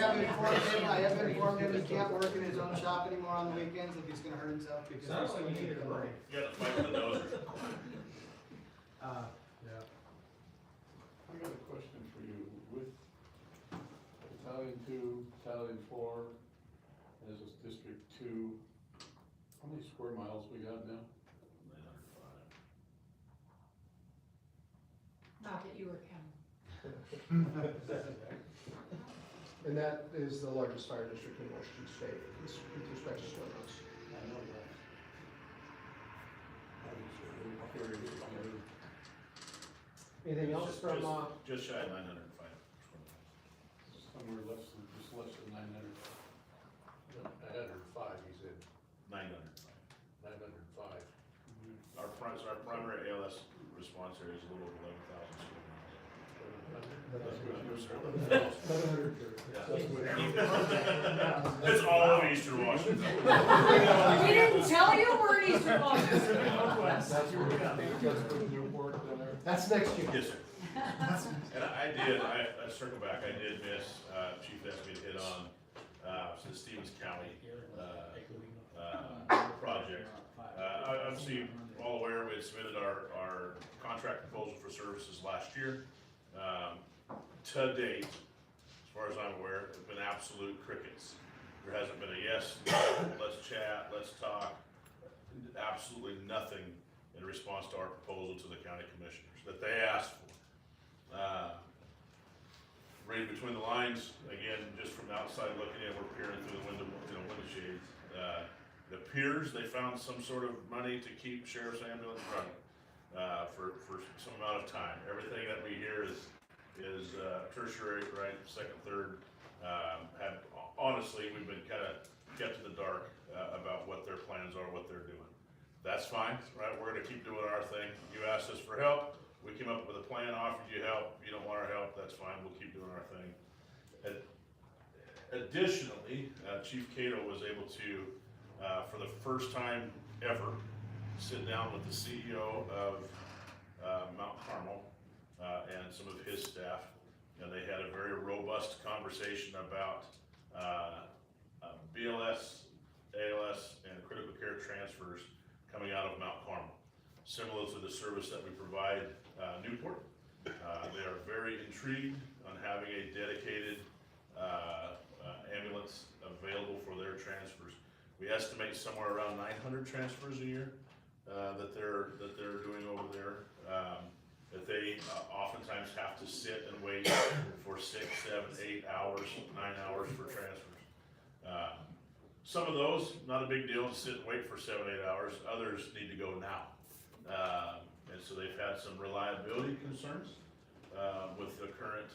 [SPEAKER 11] have informed him he can't work in his own shop anymore on the weekends if he's gonna hurt himself, because
[SPEAKER 7] Sounds
[SPEAKER 11] there's
[SPEAKER 7] like you needed a break.
[SPEAKER 8] You gotta fight with the dozer.
[SPEAKER 11] Yeah.
[SPEAKER 6] I got a question for you. With Battalion 2, Battalion 4, as is District 2, how many square miles we got now?
[SPEAKER 8] 905.
[SPEAKER 2] Not that you were counting.
[SPEAKER 5] And that is the largest fire district in Washington State with respect to square miles.
[SPEAKER 6] I know that. I was curious, you know,
[SPEAKER 5] Anything else from,
[SPEAKER 8] Just shy of 905.
[SPEAKER 6] somewhere just less than 900. I had 5, he said,
[SPEAKER 8] 905.
[SPEAKER 6] 905.
[SPEAKER 8] Our primary ALS response area is a little over 11,000 square miles.
[SPEAKER 6] That's good.
[SPEAKER 8] It's all of Eastern Washington.
[SPEAKER 2] We didn't tell you we're in Eastern Washington.
[SPEAKER 5] that's next year.
[SPEAKER 8] Yes, sir. And I circle back, I did miss, Chief asked me to hit on, the Stevens County, project. Obviously, all aware, we had submitted our contract proposal for services last year. To date, as far as I'm aware, it's been absolute crickets. There hasn't been a yes, no, let's chat, let's talk, absolutely nothing in response to our proposal to the county commissioners that they asked for. Reading between the lines, again, just from the outside looking in, we're peering through the window shades. It appears they found some sort of money to keep sheriff's ambulance running, for some amount of time. Everything that we hear is tertiary, right, second, third. Honestly, we've been kind of kept in the dark about what their plans are, what they're doing. That's fine, right? We're gonna keep doing our thing. You asked us for help. We came up with a plan, offered you help. You don't want our help, that's fine. We'll keep doing our thing. Additionally, Chief Cato was able to, for the first time ever, sit down with the CEO of Mount Carmel and some of his staff. And they had a very robust conversation about BLS, ALS, and critical care transfers coming out of Mount Carmel, similar to the service that we provide Newport. They are very intrigued on having a dedicated ambulance available for their transfers. We estimate somewhere around 900 transfers a year that they're doing over there. That they oftentimes have to sit and wait for 6, 7, 8 hours, 9 hours for transfers. Some of those, not a big deal to sit and wait for 7, 8 hours. Others need to go now. And so they've had some reliability concerns with the current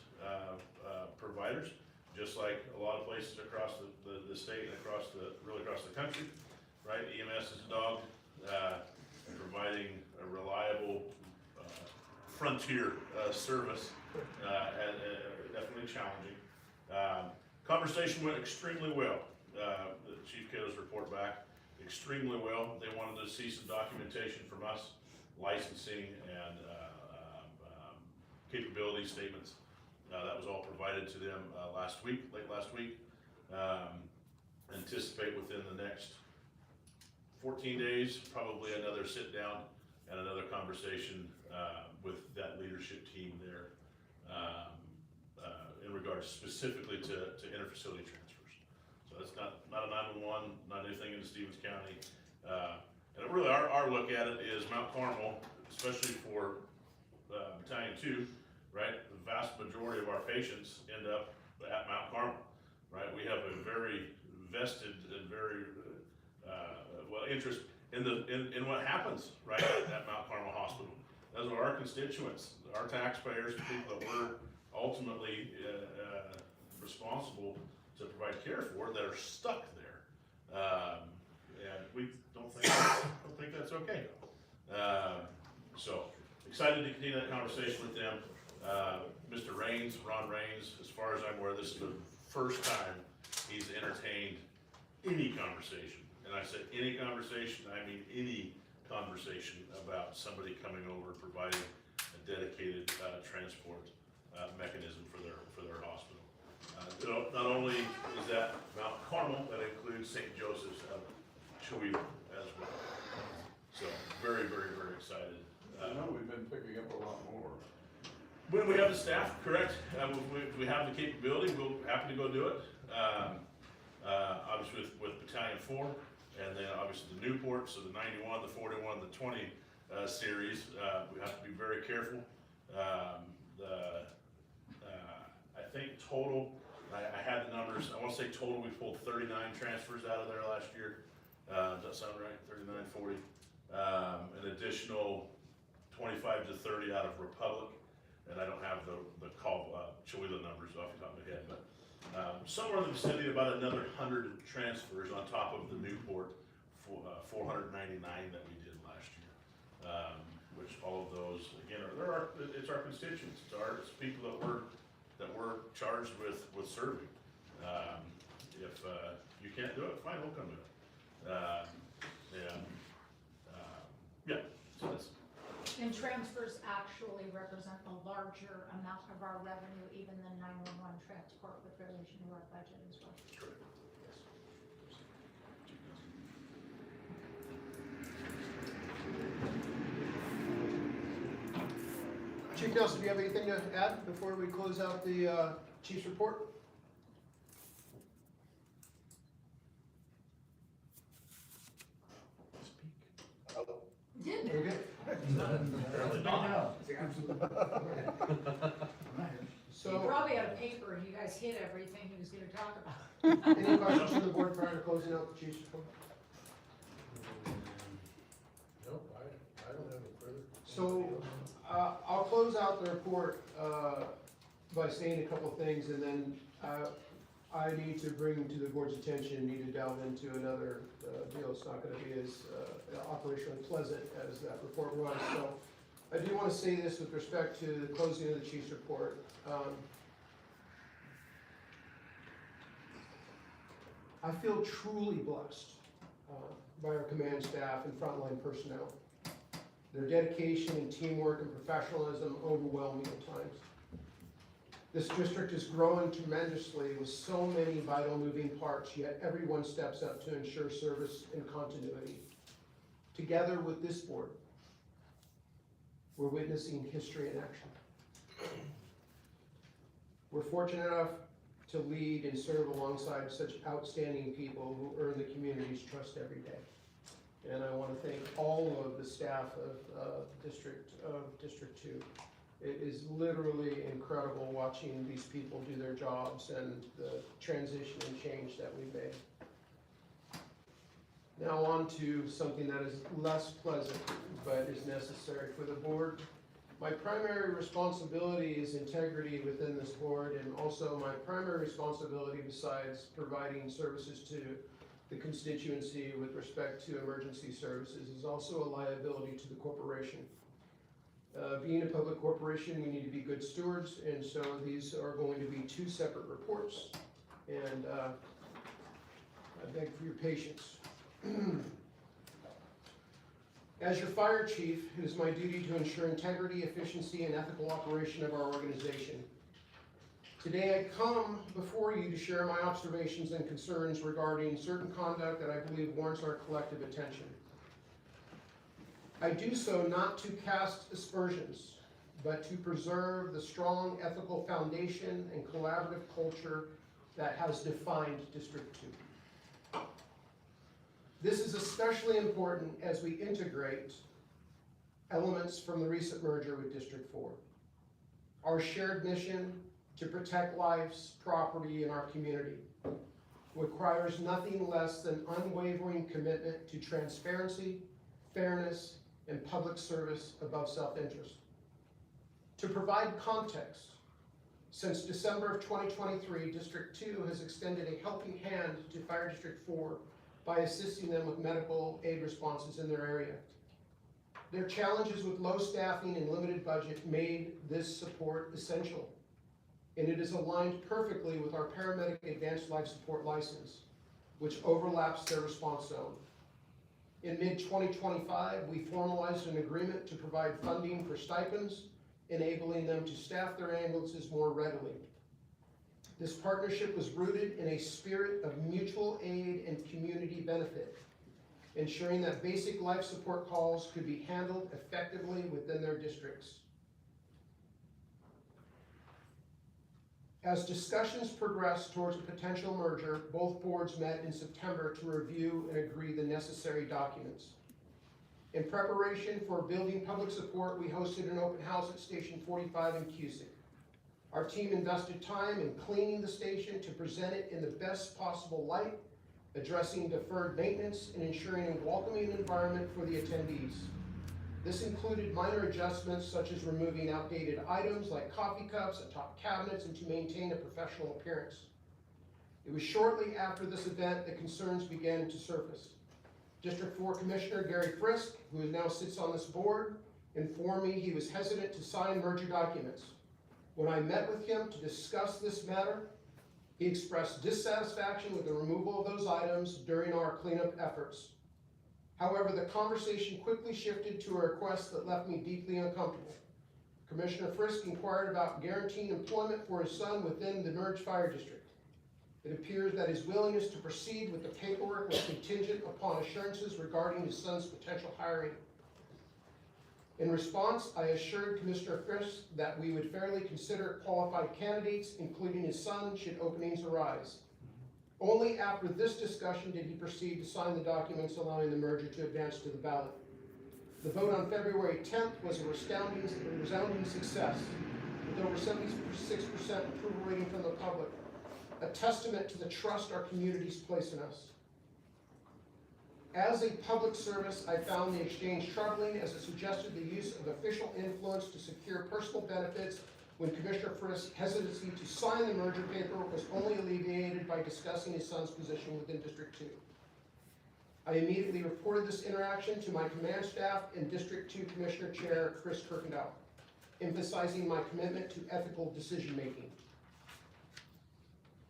[SPEAKER 8] providers, just like a lot of places across the state and really across the country, right? EMS is a dog, providing a reliable frontier service, and definitely challenging. Conversation went extremely well. The Chief Cato's report back extremely well. They wanted to see some documentation from us, licensing and capability statements. That was all provided to them late last week. Anticipate within the next 14 days, probably another sit down and another conversation with that leadership team there in regards specifically to interfacility transfers. So that's not a 911, not anything in Stevens County. And really our look at it is Mount Carmel, especially for Battalion 2, right? The vast majority of our patients end up at Mount Carmel, right? We have a very vested and very interest in what happens right at Mount Carmel Hospital. Those are our constituents, our taxpayers, the people that we're ultimately responsible to provide care for that are stuck there. And we don't think that's okay. So excited to continue that conversation with them. Mr. Raines, Ron Raines, as far as I'm aware, this is the first time he's entertained any conversation. And I said any conversation, I mean any conversation about somebody coming over providing a dedicated transport mechanism for their hospital. Not only is that Mount Carmel, that includes St. Joseph's of Chewelah as well. So very, very, very excited.
[SPEAKER 6] I know we've been picking up a lot more.
[SPEAKER 8] When we have the staff, correct, we have the capability, we'll happy to go do it. Obviously with Battalion 4, and then obviously the Newport, so the 91, the 41, the 20 series, we have to be very careful. I think total, I had the numbers, I want to say total, we pulled 39 transfers out of there last year. Does that sound right? 39, 40. An additional 25 to 30 out of Republic, and I don't have the Chewelah numbers off the top of my head, but somewhere in the vicinity of about another 100 transfers on top of the Newport 499 that we did last year. Which all of those, again, it's our constituents, it's people that we're charged with serving. If you can't do it, fine, we'll come do it. Yeah, so that's.
[SPEAKER 2] And transfers actually represent a larger amount of our revenue, even than 911 transport with relation to our budget as well.
[SPEAKER 8] Correct. Yes.
[SPEAKER 5] Chief Nelson, do you have anything to add before we close out the chief's report?
[SPEAKER 2] Did
[SPEAKER 5] Okay.
[SPEAKER 8] Apparently not.
[SPEAKER 2] He
[SPEAKER 5] So,
[SPEAKER 2] probably had a paper and you guys hit everything he was gonna talk about.
[SPEAKER 5] any questions from the board prior to closing out the chief's report?
[SPEAKER 6] Nope, I don't have any further.
[SPEAKER 5] So, I'll close out the report by saying a couple things, and then I need to bring to the board's attention, need to delve into another deal. It's not gonna be as operationally pleasant as that report was. So I do wanna say this with respect to the closing of the chief's report. I feel truly blessed by our command staff and frontline personnel. Their dedication and teamwork and professionalism overwhelm me at times. This district is growing tremendously with so many vital moving parts, yet everyone steps up to ensure service and continuity. Together with this board, we're witnessing history in action. We're fortunate enough to lead and serve alongside such outstanding people who earn the community's trust every day. And I want to thank all of the staff of District 2. It is literally incredible watching these people do their jobs and the transition and change that we've made. Now on to something that is less pleasant, but is necessary for the board. My primary responsibility is integrity within this board, and also my primary responsibility, besides providing services to the constituency with respect to emergency services, is also a liability to the corporation. Being a public corporation, we need to be good stewards, and so these are going to be two separate reports, and I beg for your patience. As your fire chief, it is my duty to ensure integrity, efficiency, and ethical operation of our organization. Today I come before you to share my observations and concerns regarding certain conduct that I believe warrants our collective attention. I do so not to cast aspersions, but to preserve the strong ethical foundation and collaborative culture that has defined District 2. This is especially important as we integrate elements from the recent merger with District 4. Our shared mission to protect lives, property, and our community requires nothing less than unwavering commitment to transparency, fairness, and public service above self-interest. To provide context, since December of 2023, District 2 has extended a helping hand to Fire District 4 by assisting them with medical aid responses in their area. Their challenges with low staffing and limited budget made this support essential, and it is aligned perfectly with our paramedic advanced life support license, which overlaps their response zone. In mid-2025, we formalized an agreement to provide funding for stipends, enabling them to staff their ambulances more readily. This partnership was rooted in a spirit of mutual aid and community benefit, ensuring that basic life support calls could be handled effectively within their districts. As discussions progressed towards a potential merger, both boards met in September to review and agree the necessary documents. In preparation for building public support, we hosted an open house at Station 45 in Cusick. Our team invested time in cleaning the station to present it in the best possible light, addressing deferred maintenance and ensuring a welcoming environment for the attendees. This included minor adjustments such as removing outdated items like coffee cups and top cabinets and to maintain a professional appearance. It was shortly after this event that concerns began to surface. District 4 Commissioner Gary Frisk, who now sits on this board, informed me he was hesitant to sign merger documents. When I met with him to discuss this matter, he expressed dissatisfaction with the removal of those items during our cleanup efforts. However, the conversation quickly shifted to a request that left me deeply uncomfortable. Commissioner Frisk inquired about guaranteeing employment for his son within the merged fire district. It appears that his willingness to proceed with the paperwork was contingent upon assurances regarding his son's potential hiring. In response, I assured Commissioner Frisk that we would fairly consider qualified candidates, including his son, should openings arise. Only after this discussion did he proceed to sign the documents allowing the merger to advance to the ballot. The vote on February 10th was a resounding success, with over 76% approval rating from the public, a testament to the trust our communities place in us. As a public service, I found the exchange troubling as it suggested the use of official influence to secure personal benefits when Commissioner Frisk's hesitancy to sign the merger paperwork was only alleviated by discussing his son's position within District 2. I immediately reported this interaction to my command staff and District 2 Commissioner Chair Chris Kirkendall, emphasizing my commitment to ethical decision-making.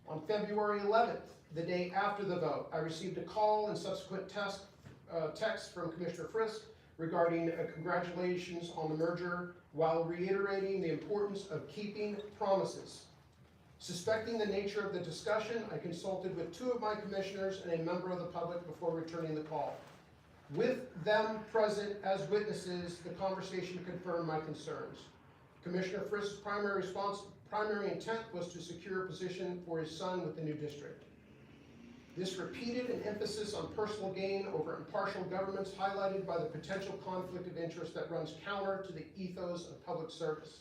[SPEAKER 5] On February 11th, the day after the vote, I received a call and subsequent text from Commissioner Frisk regarding congratulations on the merger while reiterating the importance of keeping promises. Suspecting the nature of the discussion, I consulted with 2 of my commissioners and a member of the public before returning the call. With them present as witnesses, the conversation confirmed my concerns. Commissioner Frisk's primary intent was to secure a position for his son with the new district. This repeated an emphasis on personal gain over impartial governments, highlighted by the potential conflict of interest that runs counter to the ethos of public service.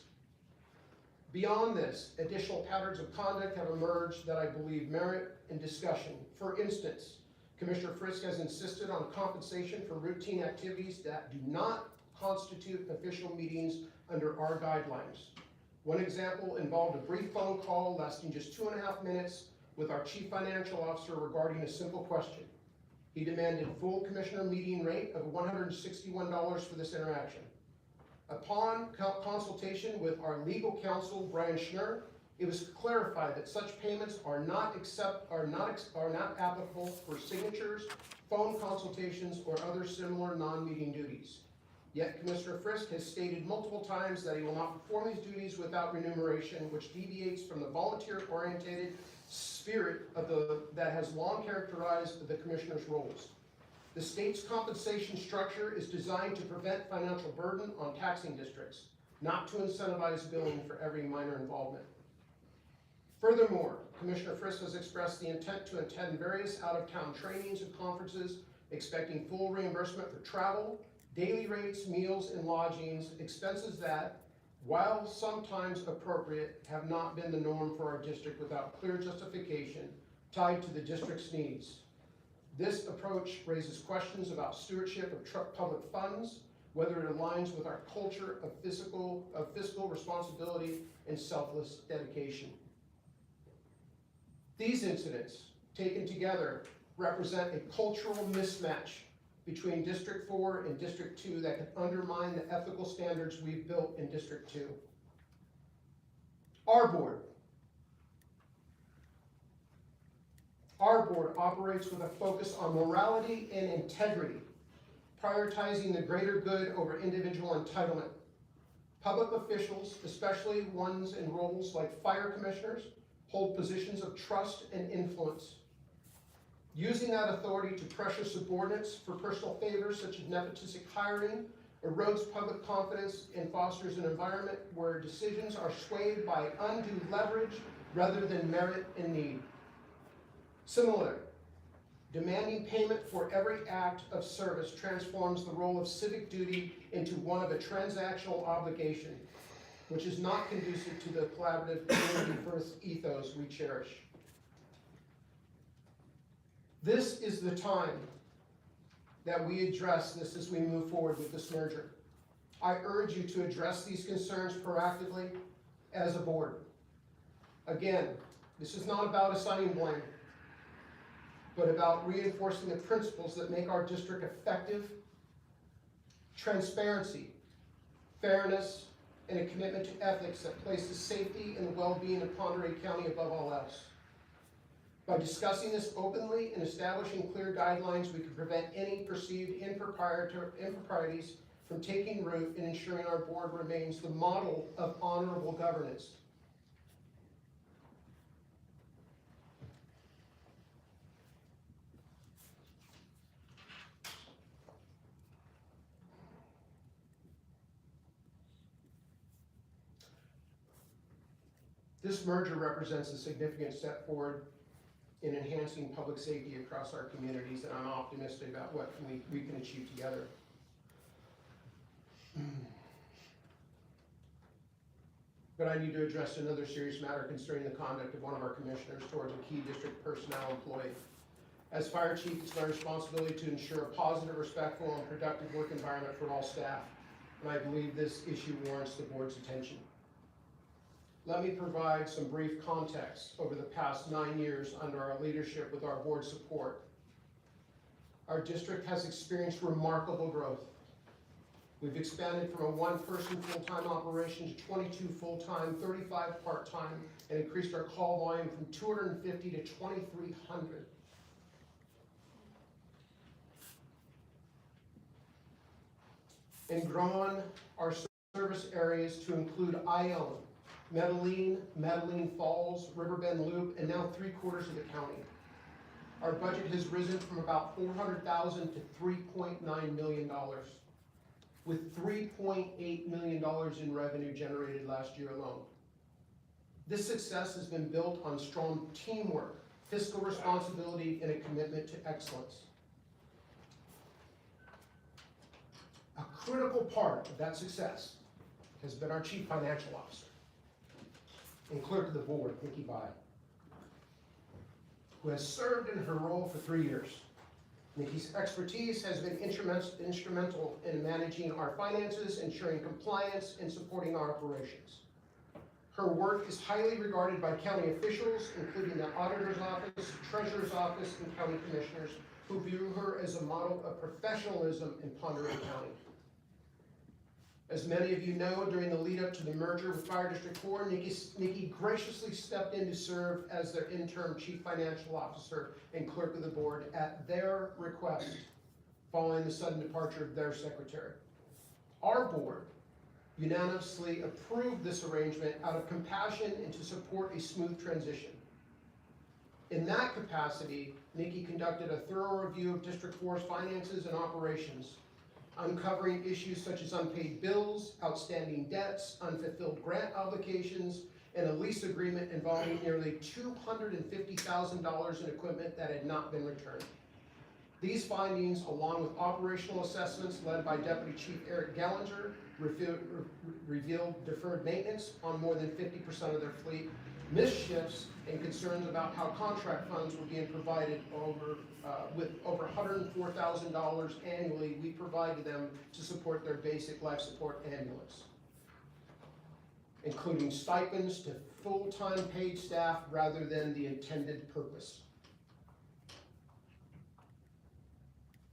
[SPEAKER 5] Beyond this, additional patterns of conduct have emerged that I believe merit in discussion. For instance, Commissioner Frisk has insisted on compensation for routine activities that do not constitute official meetings under our guidelines. One example involved a brief phone call lasting just 2.5 minutes with our Chief Financial Officer regarding a simple question. He demanded full commissioner meeting rate of $161 for this interaction. Upon consultation with our legal counsel, Brian Schnur, it was clarified that such payments are not applicable for signatures, phone consultations, or other similar non-meeting duties. Yet Commissioner Frisk has stated multiple times that he will not perform these duties without remuneration, which deviates from the volunteer-oriented spirit that has long characterized the commissioner's roles. The state's compensation structure is designed to prevent financial burden on taxing districts, not to incentivize billing for every minor involvement. Furthermore, Commissioner Frisk has expressed the intent to attend various out-of-town trainings and conferences, expecting full reimbursement for travel, daily rates, meals, and lodgings, expenses that, while sometimes appropriate, have not been the norm for our district without clear justification tied to the district's needs. This approach raises questions about stewardship of public funds, whether it aligns with our culture of fiscal responsibility and selfless dedication. These incidents, taken together, represent a cultural mismatch between District 4 and District 2 that can undermine the ethical standards we've built in District 2. Our board operates with a focus on morality and integrity, prioritizing the greater good over individual entitlement. Public officials, especially ones in roles like fire commissioners, hold positions of trust and influence. Using that authority to pressure subordinates for personal favors such as nepotistic hiring erodes public confidence and fosters an environment where decisions are swayed by undue leverage rather than merit and need. Similarly, demanding payment for every act of service transforms the role of civic duty into one of a transactional obligation, which is not conducive to the collaborative community-first ethos we cherish. This is the time that we address this as we move forward with this merger. I urge you to address these concerns proactively as a board. Again, this is not about assigning blame, but about reinforcing the principles that make our district effective: transparency, fairness, and a commitment to ethics that places safety and the well-being of Pend County above all else. By discussing this openly and establishing clear guidelines, we can prevent any perceived improprieties from taking root and ensuring our board remains the model of honorable governance. This merger represents a significant step forward in enhancing public safety across our communities, and I'm optimistic about what we can achieve together. But I need to address another serious matter concerning the conduct of one of our commissioners towards a key district personnel employee. As fire chief, it's my responsibility to ensure a positive, respectful, and productive work environment for all staff, and I believe this issue warrants the board's attention. Let me provide some brief context over the past 9 years under our leadership with our board support. Our district has experienced remarkable growth. We've expanded from a one-person full-time operation to 22 full-time, 35 part-time, and increased our call volume from 250 to 2,300. And grown our service areas to include Ione, Medellin Falls, Riverbend Loop, and now 3/4 of the county. Our budget has risen from about $400,000 to $3.9 million, with $3.8 million in revenue generated last year alone. This success has been built on strong teamwork, fiscal responsibility, and a commitment to excellence. A critical part of that success has been our Chief Financial Officer and Clerk of the Board, Nikki Bai, who has served in her role for 3 years. Nikki's expertise has been instrumental in managing our finances, ensuring compliance, and supporting our operations. Her work is highly regarded by county officials, including the Auditor's Office, Treasurer's Office, and County Commissioners, who view her as a model of professionalism in Ponderosa County. As many of you know, during the lead up to the merger with Fire District 4, Nikki graciously stepped in to serve as their interim Chief Financial Officer and Clerk of the Board at their request, following the sudden departure of their secretary. Our board unanimously approved this arrangement out of compassion and to support a smooth transition. In that capacity, Nikki conducted a thorough review of District 4's finances and operations, uncovering issues such as unpaid bills, outstanding debts, unfulfilled grant obligations, and a lease agreement involving nearly $250,000 in equipment that had not been returned. These findings, along with operational assessments led by Deputy Chief Eric Gallinger, revealed deferred maintenance on more than 50% of their fleet, missed shifts, and concerns about how contract funds were being provided with over $104,000 annually we provided them to support their basic life support ambulance, including stipends to full-time paid staff rather than the intended purpose.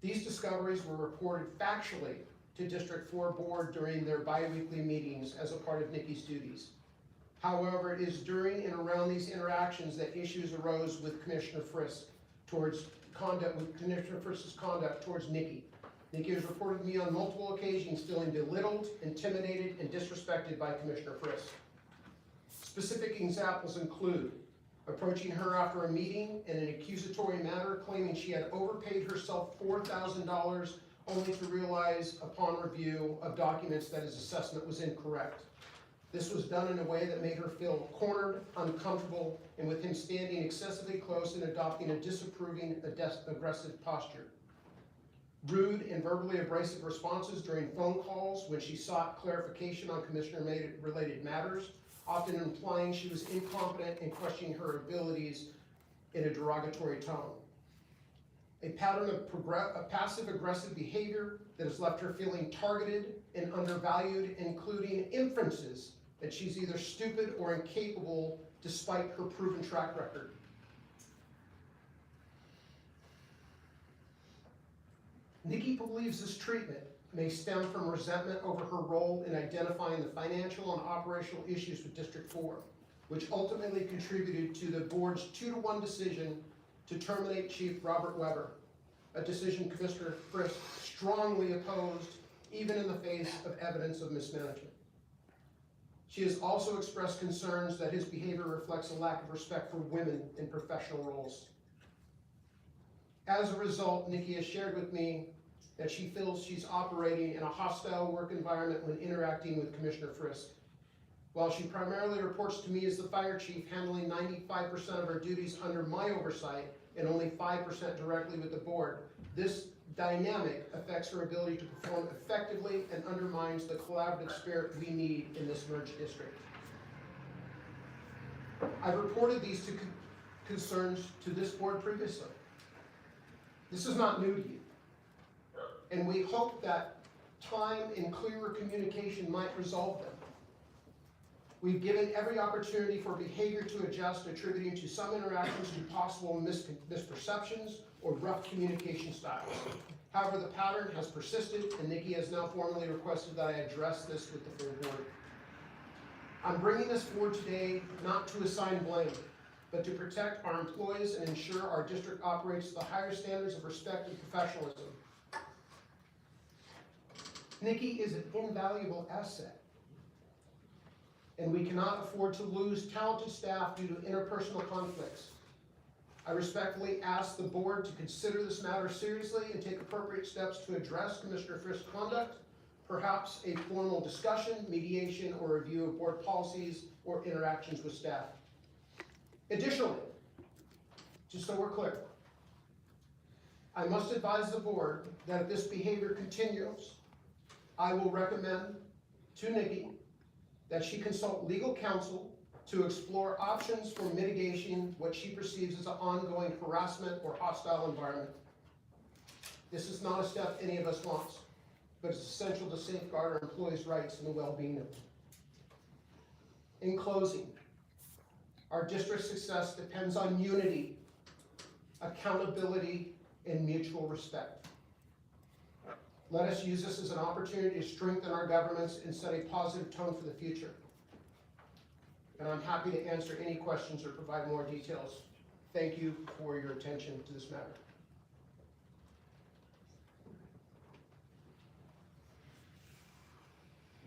[SPEAKER 5] These discoveries were reported factually to District 4 Board during their bi-weekly meetings as a part of Nikki's duties. However, it is during and around these interactions that issues arose with Commissioner Frisk's conduct towards Nikki. Nikki has reported to me on multiple occasions feeling belittled, intimidated, and disrespected by Commissioner Frisk. Specific examples include approaching her after a meeting in an accusatory manner, claiming she had overpaid herself $4,000, only to realize upon review of documents that his assessment was incorrect. This was done in a way that made her feel cornered, uncomfortable, and with him standing excessively close and adopting a disapproving, aggressive posture. Rude and verbally abrasive responses during phone calls when she sought clarification on commissioner-related matters, often implying she was incompetent and questioning her abilities in a derogatory tone. A pattern of passive-aggressive behavior that has left her feeling targeted and undervalued, including inferences that she's either stupid or incapable despite her proven track record. Nikki believes this treatment may stem from resentment over her role in identifying the financial and operational issues with District 4, which ultimately contributed to the board's 2-to-1 decision to terminate Chief Robert Weber, a decision Commissioner Frisk strongly opposed, even in the face of evidence of mismanagement. She has also expressed concerns that his behavior reflects a lack of respect for women in professional roles. As a result, Nikki has shared with me that she feels she's operating in a hostile work environment when interacting with Commissioner Frisk. While she primarily reports to me as the fire chief, handling 95% of her duties under my oversight and only 5% directly with the board, this dynamic affects her ability to perform effectively and undermines the collaborative spirit we need in this merged district. I've reported these two concerns to this board previously. This is not new to you. And we hope that time and clearer communication might resolve them. We've given every opportunity for behavior to adjust, attributing to some interactions to possible misperceptions or rough communication styles. However, the pattern has persisted, and Nikki has now formally requested that I address this with the full board. I'm bringing this forward today not to assign blame, but to protect our employees and ensure our district operates to the higher standards of respect and professionalism. Nikki is an invaluable asset, and we cannot afford to lose talented staff due to interpersonal conflicts. I respectfully ask the board to consider this matter seriously and take appropriate steps to address Commissioner Frisk's conduct, perhaps a formal discussion, mediation, or review of board policies or interactions with staff. Additionally, just so we're clear, I must advise the board that if this behavior continues, I will recommend to Nikki that she consult legal counsel to explore options for mitigating what she perceives as an ongoing harassment or hostile environment. This is not a step any of us wants, but it's essential to safeguard our employees' rights and the well-being of them. In closing, our district's success depends on unity, accountability, and mutual respect. Let us use this as an opportunity to strengthen our governments and set a positive tone for the future. And I'm happy to answer any questions or provide more details. Thank you for your attention to this matter.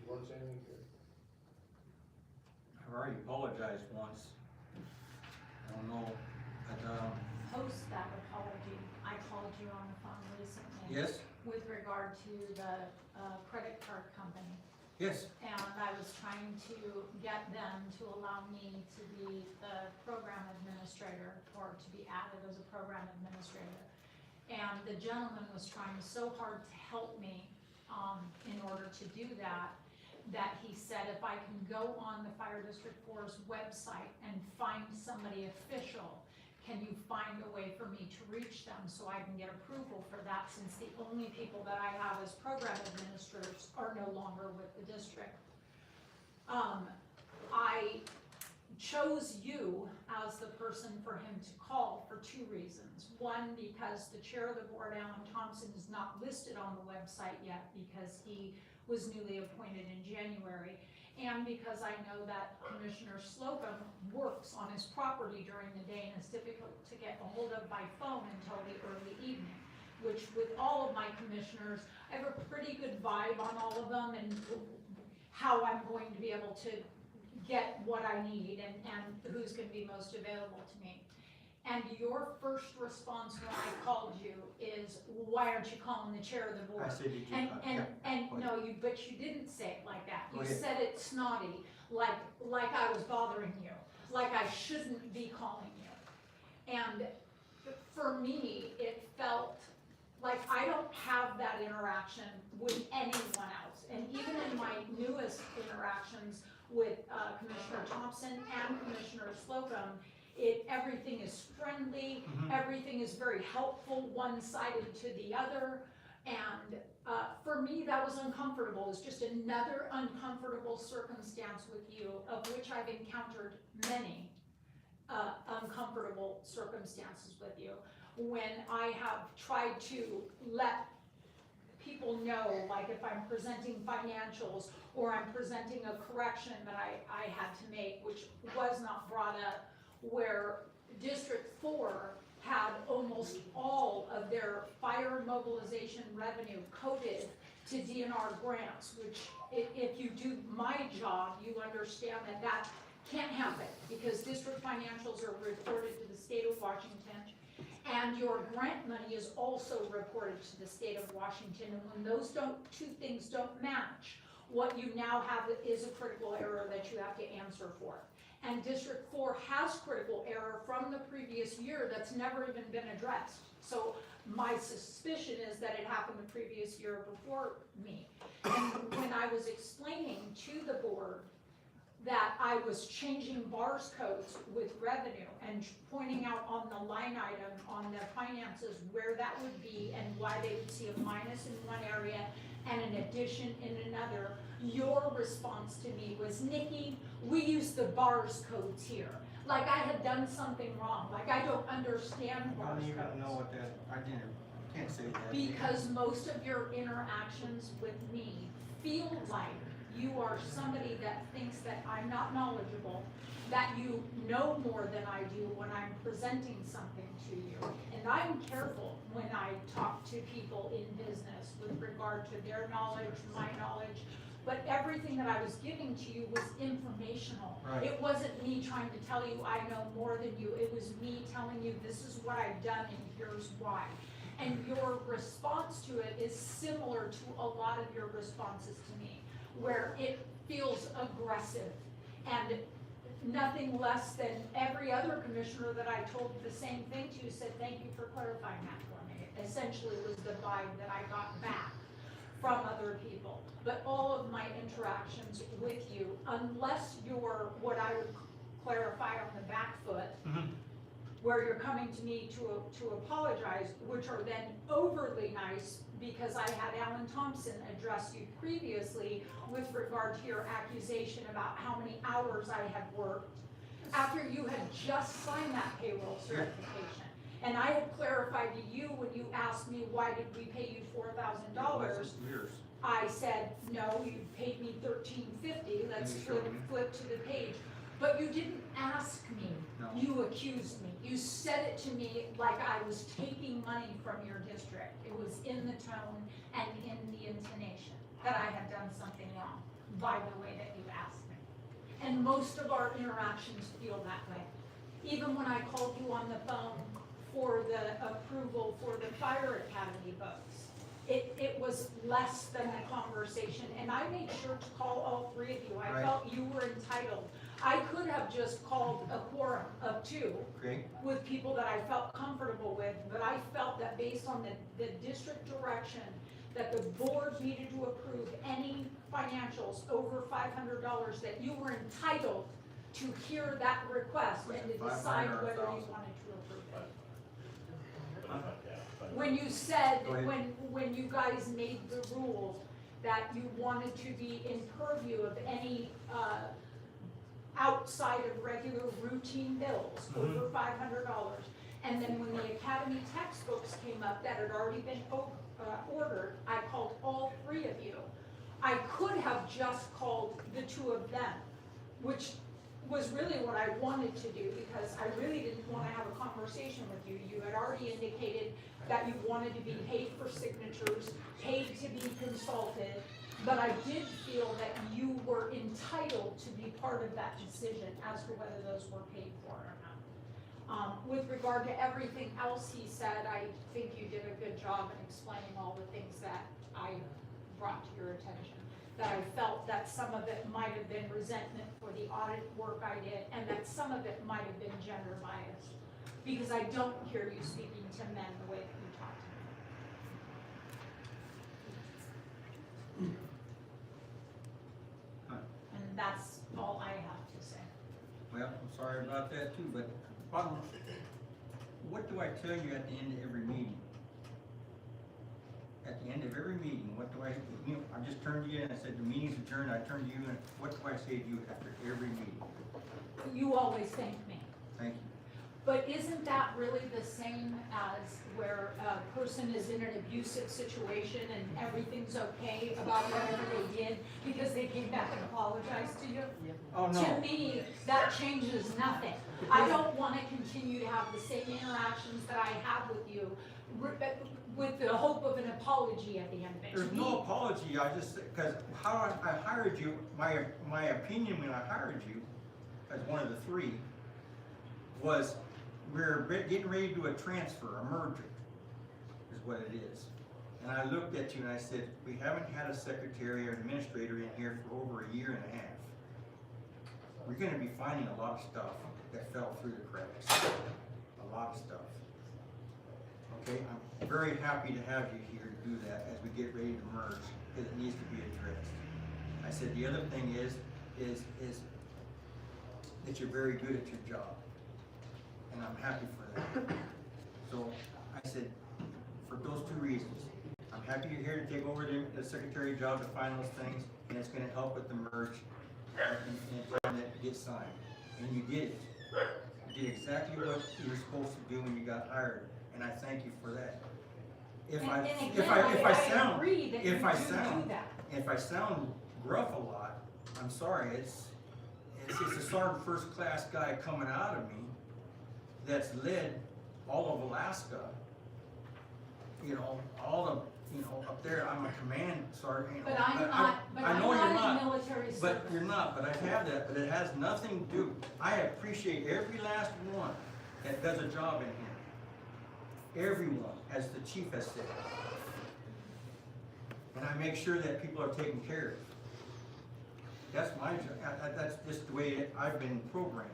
[SPEAKER 1] You want to say anything, Gary?
[SPEAKER 12] I've already apologized once. I don't know, but,
[SPEAKER 2] Post that apology, I called you on the phone recently.
[SPEAKER 12] yes,
[SPEAKER 2] With regard to the, credit card company.
[SPEAKER 12] yes,
[SPEAKER 2] And I was trying to get them to allow me to be the program administrator, or to be added as a program administrator. And the gentleman was trying so hard to help me, in order to do that, that he said if I can go on the Fire District 4's website and find somebody official, can you find a way for me to reach them so I can get approval for that, since the only people that I have as program administrators are no longer with the district. I chose you as the person for him to call for two reasons. One, because the chair of the board, Alan Thompson, is not listed on the website yet because he was newly appointed in January. And because I know that Commissioner Slocum works on his property during the day and is difficult to get a hold of by phone until the early evening, which with all of my commissioners, I have a pretty good vibe on all of them and how I'm going to be able to get what I need and who's gonna be most available to me. And your first response when I called you is, why aren't you calling the chair of the board?
[SPEAKER 12] I said, did you?
[SPEAKER 2] And no, but you didn't say it like that.
[SPEAKER 12] Go
[SPEAKER 2] You
[SPEAKER 12] ahead.
[SPEAKER 2] said it snotty, like I was bothering you, like I shouldn't be calling you. And for me, it felt like I don't have that interaction with anyone else. And even in my newest interactions with Commissioner Thompson and Commissioner Slocum, everything is friendly, everything is very helpful, one-sided to the other, and for me, that was uncomfortable. It's just another uncomfortable circumstance with you, of which I've encountered many uncomfortable circumstances with you, when I have tried to let people know, like if I'm presenting financials, or I'm presenting a correction that I had to make, which was not brought up, where District 4 had almost all of their fire mobilization revenue coded to DNR grants, which if you do my job, you understand that that can't happen, because district financials are reported to the state of Washington, and your grant money is also reported to the state of Washington, and when those two things don't match, what you now have is a critical error that you have to answer for. And District 4 has critical error from the previous year that's never even been addressed. So my suspicion is that it happened the previous year before me. And when I was explaining to the board that I was changing bars codes with revenue and pointing out on the line item on the finances where that would be and why they would see a minus in one area and an addition in another, your response to me was, Nikki, we use the bars codes here. like I had done something wrong, like I don't understand
[SPEAKER 12] I
[SPEAKER 2] Marsh
[SPEAKER 12] don't even
[SPEAKER 2] codes.
[SPEAKER 12] know what that, can't say that.
[SPEAKER 2] Because most of your interactions with me feel like you are somebody that thinks that I'm not knowledgeable, that you know more than I do when I'm presenting something to you. And I'm careful when I talk to people in business with regard to their knowledge, my knowledge, but everything that I was giving to you was informational.
[SPEAKER 12] Right.
[SPEAKER 2] It wasn't me trying to tell you I know more than you, it was me telling you this is what I've done and here's why. And your response to it is similar to a lot of your responses to me, where it feels aggressive and nothing less than every other commissioner that I told the same thing to said, thank you for clarifying that for me. It essentially was the vibe that I got back from other people. But all of my interactions with you, unless you're what I would clarify on the back foot, where you're coming to me to apologize, which are then overly nice because I had Alan Thompson address you previously with regard to your accusation about how many hours I had worked after you had just signed that payroll certification. And I had clarified to you when you asked me, why did we pay you $4,000?
[SPEAKER 12] Years.
[SPEAKER 2] I said, no, you paid me $13.50, let's
[SPEAKER 12] And you showed me.
[SPEAKER 2] flip to the page. But you didn't ask me,
[SPEAKER 12] No.
[SPEAKER 2] you accused me. You said it to me like I was taking money from your district. It was in the tone and in the intonation that I had done something wrong by the way that you asked me. And most of our interactions feel that way. Even when I called you on the phone for the approval for the fire academy books, it was less than the conversation, and I made sure to call all three of you. I
[SPEAKER 12] Right.
[SPEAKER 2] felt you were entitled. I could have just called a quorum of 2
[SPEAKER 12] Okay,
[SPEAKER 2] with people that I felt comfortable with, but I felt that based on the district direction, that the board needed to approve any financials over $500, that you were entitled to hear that request and to decide
[SPEAKER 12] 500 or
[SPEAKER 2] whether you
[SPEAKER 12] 1,000?
[SPEAKER 2] wanted to approve it.
[SPEAKER 8] Yeah.
[SPEAKER 2] When you said,
[SPEAKER 12] Go ahead.
[SPEAKER 2] when you guys made the rules, that you wanted to be in purview of any, outside of regular routine bills, over $500. And then when the academy textbooks came up that had already been ordered, I called all three of you. I could have just called the 2 of them, which was really what I wanted to do, because I really didn't want to have a conversation with you. You had already indicated that you wanted to be paid for signatures, paid to be consulted, but I did feel that you were entitled to be part of that decision as to whether those were paid for or not. With regard to everything else he said, I think you did a good job in explaining all the things that I brought to your attention. That I felt that some of it might have been resentment for the audit work I did, and that some of it might have been gender biased. Because I don't hear you speaking to men the way that you talk to me. And that's all I have to say.
[SPEAKER 12] well, I'm sorry about that too, but bottom, what do I tell you at the end of every meeting? At the end of every meeting, what do I just turned to you and I said, the meeting's adjourned, I turned to you and what do I say to you after every meeting?
[SPEAKER 2] You always thank me.
[SPEAKER 12] Thank you.
[SPEAKER 2] But isn't that really the same as where a person is in an abusive situation and everything's okay about whatever they did because they came back and apologized to you?
[SPEAKER 12] Oh,
[SPEAKER 2] To
[SPEAKER 12] no,
[SPEAKER 2] me, that changes nothing. I don't want to continue to have the same interactions that I have with you with the hope of an apology at the end of it.
[SPEAKER 12] there's
[SPEAKER 2] To
[SPEAKER 12] no
[SPEAKER 2] me,
[SPEAKER 12] apology, I just, cause how I hired you, my opinion when I hired you, as one of the 3, was we're getting ready to do a transfer, a merger, is what it is. And I looked at you and I said, we haven't had a secretary or administrator in here for over a year and a half. We're gonna be finding a lot of stuff that fell through the cracks, a lot of stuff. Okay, I'm very happy to have you here to do that as we get ready to merge, because it needs to be addressed. I said, the other thing is that you're very good at your job, and I'm happy for that. So, I said, for those 2 reasons, I'm happy you're here to take over the secretary job to find those things, and it's gonna help with the merge and trying to get signed, and you did it. You did exactly what you were supposed to do when you got hired, and I thank you for that. If I,
[SPEAKER 2] And
[SPEAKER 12] if
[SPEAKER 2] again,
[SPEAKER 12] I
[SPEAKER 2] I
[SPEAKER 12] sound,
[SPEAKER 2] agree that you
[SPEAKER 12] if I
[SPEAKER 2] do
[SPEAKER 12] sound,
[SPEAKER 2] that.
[SPEAKER 12] if I sound gruff a lot, I'm sorry, it's a sergeant first class guy coming out of me that's led all of Alaska. You know, all of, you know, up there, I'm a command sergeant, you know.
[SPEAKER 2] But I'm not, but
[SPEAKER 12] I
[SPEAKER 2] I'm
[SPEAKER 12] know you're
[SPEAKER 2] not in military service.
[SPEAKER 12] But you're not, but I have that, but it has nothing to do, I appreciate every last one that does a job in here. Everyone, as the chief has said. And I make sure that people are taken care of. That's my job, that's just the way I've been programmed.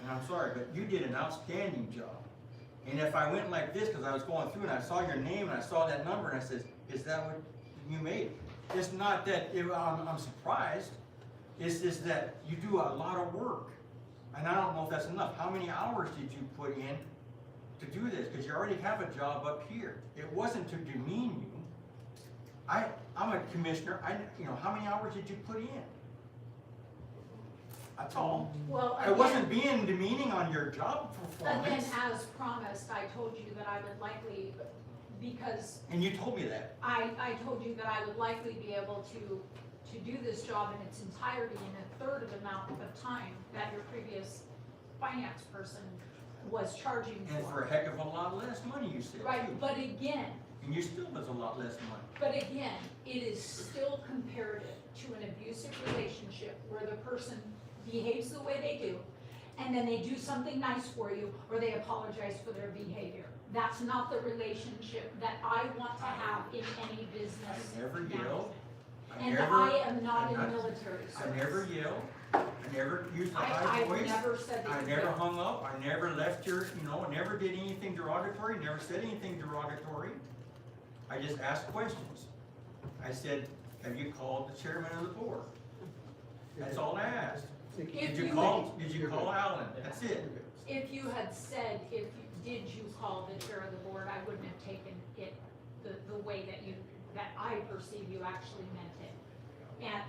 [SPEAKER 12] And I'm sorry, but you did an outstanding job. And if I went like this, cause I was going through and I saw your name and I saw that number and I says, is that what you made? It's not that I'm surprised, it's just that you do a lot of work. And I don't know if that's enough. How many hours did you put in to do this? Cause you already have a job up here. It wasn't to demean you. I'm a commissioner, you know, how many hours did you put in? That's all.
[SPEAKER 2] Well,
[SPEAKER 12] I wasn't being demeaning on your job
[SPEAKER 2] again,
[SPEAKER 12] performance.
[SPEAKER 2] as promised, I told you that I would likely, because
[SPEAKER 12] And you told me that.
[SPEAKER 2] I told you that I would likely be able to do this job in its entirety in a third of the amount of time that your previous finance person was charging
[SPEAKER 12] And for a heck of a lot less money, you said too.
[SPEAKER 2] Right, but again,
[SPEAKER 12] And you still was a lot less money.
[SPEAKER 2] but again, it is still comparative to an abusive relationship where the person behaves the way they do, and then they do something nice for you, or they apologize for their behavior. That's not the relationship that I want to have in any business.
[SPEAKER 12] I never yelled.
[SPEAKER 2] And I am not in military service.
[SPEAKER 12] I never yelled. I never used a high
[SPEAKER 2] I've
[SPEAKER 12] voice.
[SPEAKER 2] never said that
[SPEAKER 12] I
[SPEAKER 2] you
[SPEAKER 12] never
[SPEAKER 2] did.
[SPEAKER 12] hung up. I never left your, you know, never did anything derogatory, never said anything derogatory. I just asked questions. I said, have you called the chairman of the board? That's all I asked.
[SPEAKER 2] If
[SPEAKER 12] Did you
[SPEAKER 2] you
[SPEAKER 12] call Alan? That's it.
[SPEAKER 2] If you had said, did you call the chair of the board, I wouldn't have taken it the way that I perceive you actually meant it. And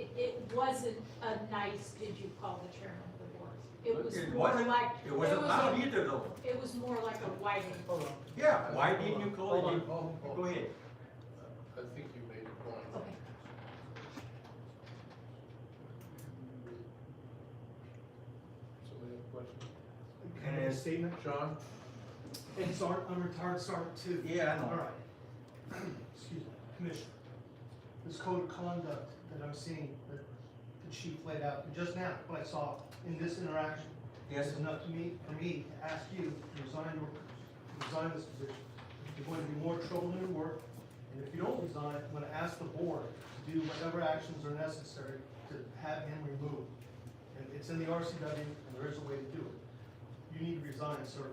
[SPEAKER 2] it wasn't a nice, did you call the chairman of the board? It was
[SPEAKER 12] It
[SPEAKER 2] more
[SPEAKER 12] wasn't-
[SPEAKER 2] like.
[SPEAKER 12] It wasn't loud either though.
[SPEAKER 2] It was more like a why didn't.
[SPEAKER 5] Hold on.
[SPEAKER 12] Yeah, why didn't you call
[SPEAKER 1] Hold
[SPEAKER 12] it?
[SPEAKER 1] on, hold on.
[SPEAKER 12] Go ahead.
[SPEAKER 1] I think you made a point.
[SPEAKER 2] Okay.
[SPEAKER 1] Somebody have a question?
[SPEAKER 12] And it's-
[SPEAKER 13] Statement,
[SPEAKER 1] Sean?
[SPEAKER 13] and Sergeant, I'm retired Sergeant too.
[SPEAKER 12] Yeah, I know.
[SPEAKER 13] All right. Excuse me, Commissioner. This code of conduct that I'm seeing, that the chief laid out, and just now, what I saw in this interaction,
[SPEAKER 12] Yes.
[SPEAKER 13] is enough for me to ask you to resign this position. You're going to be more trouble than your work, and if you don't resign, I'm gonna ask the board to do whatever actions are necessary to have him removed. And it's in the RCW, and there is a way to do it. You need to resign, sir.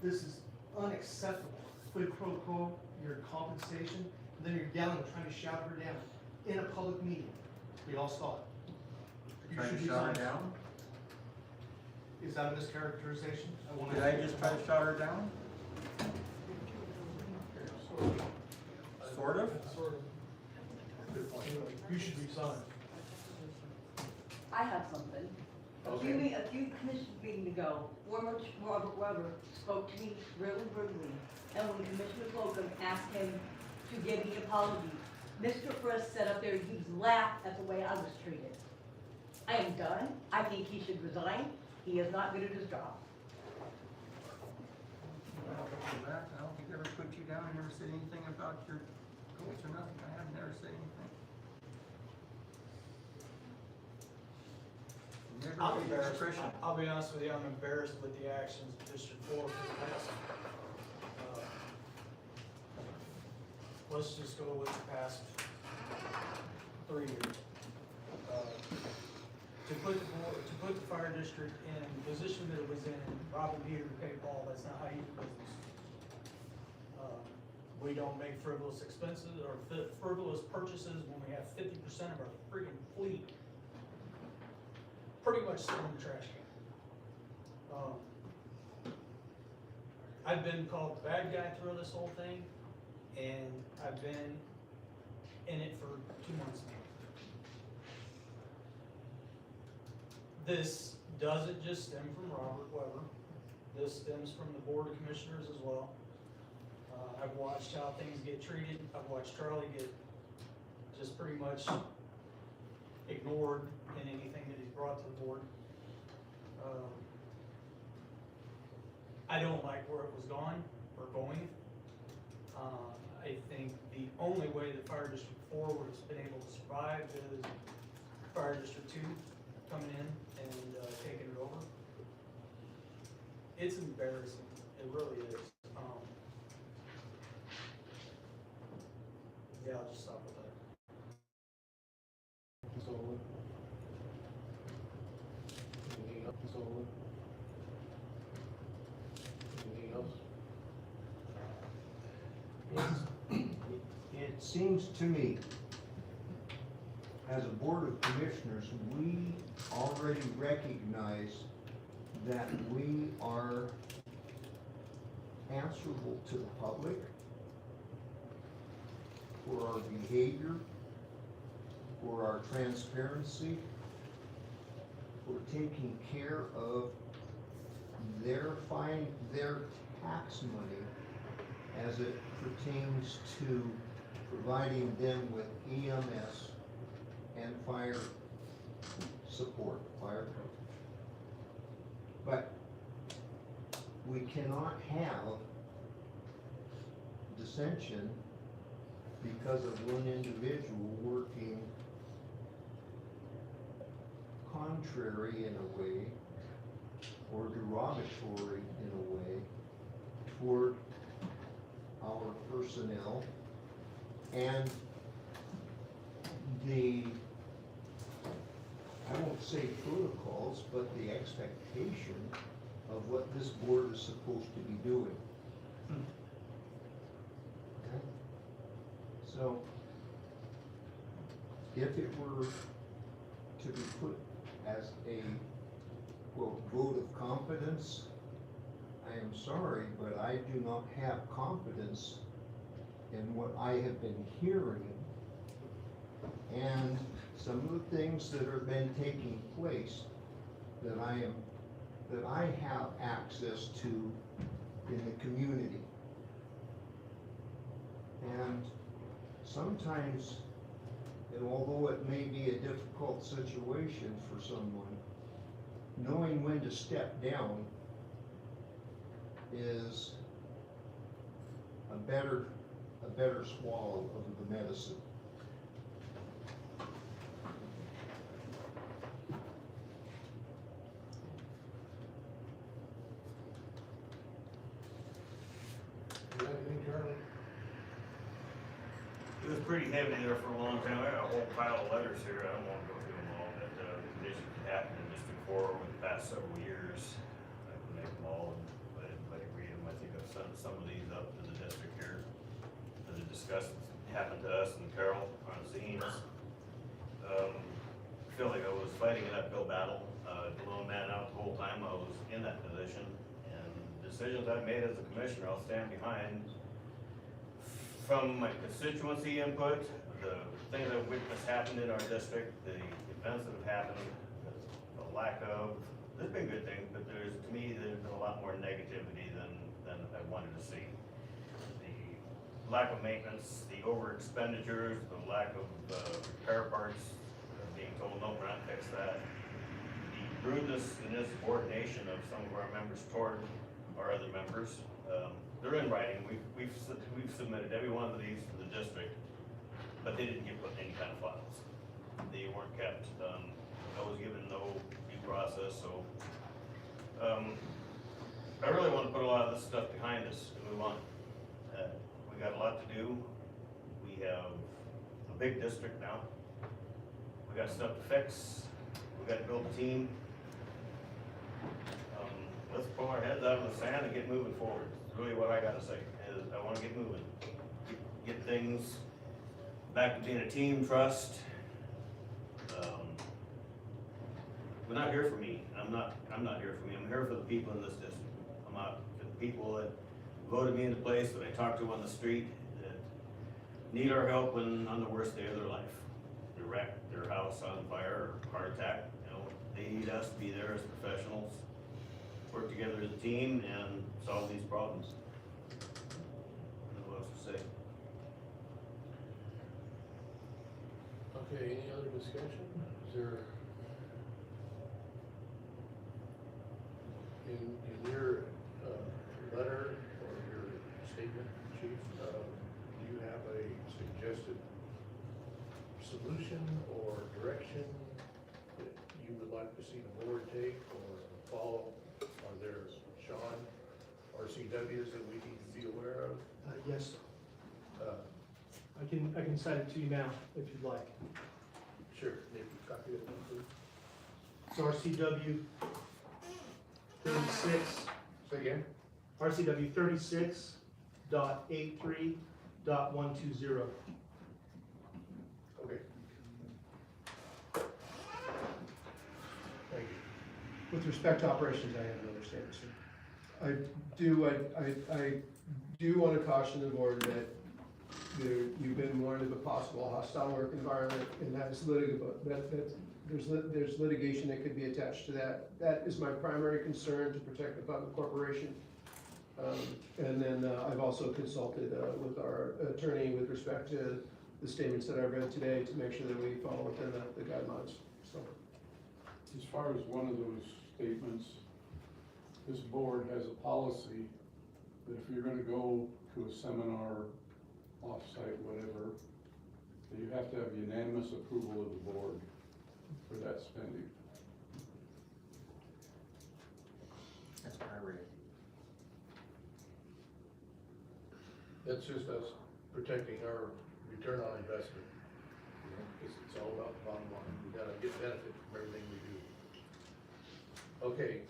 [SPEAKER 13] This is unacceptable. Quid pro quo, your compensation, and then you're yelling, trying to shout her down in a public meeting. We all saw it. You
[SPEAKER 12] Trying
[SPEAKER 13] should
[SPEAKER 12] to shout her
[SPEAKER 13] resign.
[SPEAKER 12] down?
[SPEAKER 13] Is that a mischaracterization? wanna-
[SPEAKER 12] Did I just try to shout her down? Sort of?
[SPEAKER 1] Sort of. Good point.
[SPEAKER 13] You should resign.
[SPEAKER 14] I have something.
[SPEAKER 1] Okay.
[SPEAKER 14] A few commission meetings ago, former Robert Weber spoke to me really rudely. And when Commissioner Slocum asked him to give me an apology, Mr. Frisk sat up there, he was laughed at the way I was treated. I am done. I think he should resign. He is not good at his job.
[SPEAKER 12] I don't think I ever put you down. I never said anything about your goals or nothing. I have never said anything.
[SPEAKER 7] I'll be
[SPEAKER 12] Never
[SPEAKER 7] embarrassed.
[SPEAKER 12] expression.
[SPEAKER 7] I'll be honest with you, I'm embarrassed with the actions of District 4 for the past, let's just go with the past 3 years. To put the fire district in the position that it was in, robbing Peter to pay Paul, that's not how you do business. We don't make frivolous expenses or frivolous purchases when we have 50% of our freaking fleet pretty much sitting in the trash can. I've been called the bad guy through this whole thing, and I've been in it for 2 months now. this doesn't just stem from Robert Weber. This stems from the Board of Commissioners as well. I've watched how things get treated. I've watched Charlie get just pretty much ignored in anything that he's brought to the board. I don't like where it was going. I think the only way that Fire District 4 would have been able to survive is Fire District 2 coming in and taking it over. It's embarrassing, it really is. Yeah, I'll just stop with that.
[SPEAKER 6] Anything else?
[SPEAKER 4] It seems to me, as a Board of Commissioners, we already recognize that we are answerable to the public for our behavior, for our transparency, for taking care of their tax money as it pertains to providing them with EMS and fire support, fire coverage. But we cannot have dissension because of one individual working contrary in a way, or derogatory in a way, toward our personnel and the, I won't say protocols, but the expectation of what this board is supposed to be doing. Okay? So, if it were to be put as a, quote, vote of confidence, I am sorry, but I do not have confidence in what I have been hearing and some of the things that have been taking place that I have access to in the community. And sometimes, and although it may be a difficult situation for someone, knowing when to step down is a better swallow of the medicine.
[SPEAKER 1] You got anything, Charlie?
[SPEAKER 3] It was pretty heavy there for a long time. I got a whole pile of letters here. I don't want to go through them all, but conditions that happened in District 4 over the past several years. I can make them all, but anybody read them. I think I've sent some of these up to the district here to discuss what happened to us and Carol on scenes. I feel like I was fighting an uphill battle, the lone man out the whole time I was in that position. And decisions I've made as a commissioner, I'll stand behind. From my constituency input, the things I've witnessed happen in our district, the events that have happened, the lack of, there's been good things, but to me, there's been a lot more negativity than I wanted to see. The lack of maintenance, the over expenditures, the lack of repair parts, being told, no, we're not fix that. The rudeness and insubordination of some of our members toward our other members. They're in writing. We've submitted every one of these to the district, but they didn't get put in any kind of files. They weren't kept. I was given no due process, so I really want to put a lot of this stuff behind us and move on. We got a lot to do. We have a big district now. We got stuff to fix. We got to build a team. Let's pull our heads out of the sand and get moving forward. It's really what I gotta say, is I wanna get moving. Get things back to being a team, trust. We're not here for me. I'm not here for me. I'm here for the people in this district. I'm out for the people that voted me into place, that I talk to on the street, that need our help when on the worst day of their life. They're wrecked, their house on fire, or heart attack, you know, they need us to be there as professionals, work together as a team and solve these problems. I don't know what else to say.
[SPEAKER 1] Okay, any other discussion? Is there? In your, letter or your statement, chief, do you have a suggested solution or direction that you would like to see the board take or follow? Are there, Sean, RCWs that we need to be aware of?
[SPEAKER 13] Yes,
[SPEAKER 1] Uh,
[SPEAKER 13] I can cite it to you now, if you'd like.
[SPEAKER 1] Sure, Nick, copy of that, please.
[SPEAKER 13] It's RCW 36,
[SPEAKER 1] Say again?
[SPEAKER 13] RCW 36.83.120.
[SPEAKER 1] Okay. Thank you.
[SPEAKER 5] With respect to operations, I have another statement, sir. I do want to caution the board that you've been warned of a possible hostile work environment, and there's litigation that could be attached to that. That is my primary concern, to protect the public corporation. And then I've also consulted with our attorney with respect to the statements that I read today to make sure that we follow within the guidelines, so.
[SPEAKER 6] As far as one of those statements, this board has a policy that if you're gonna go to a seminar, off-site, whatever, that you have to have unanimous approval of the board for that spending.
[SPEAKER 12] That's what I read.
[SPEAKER 1] That's just us protecting our return on investment. You know, it's all about the bottom line. We gotta get benefit from everything we do. Okay,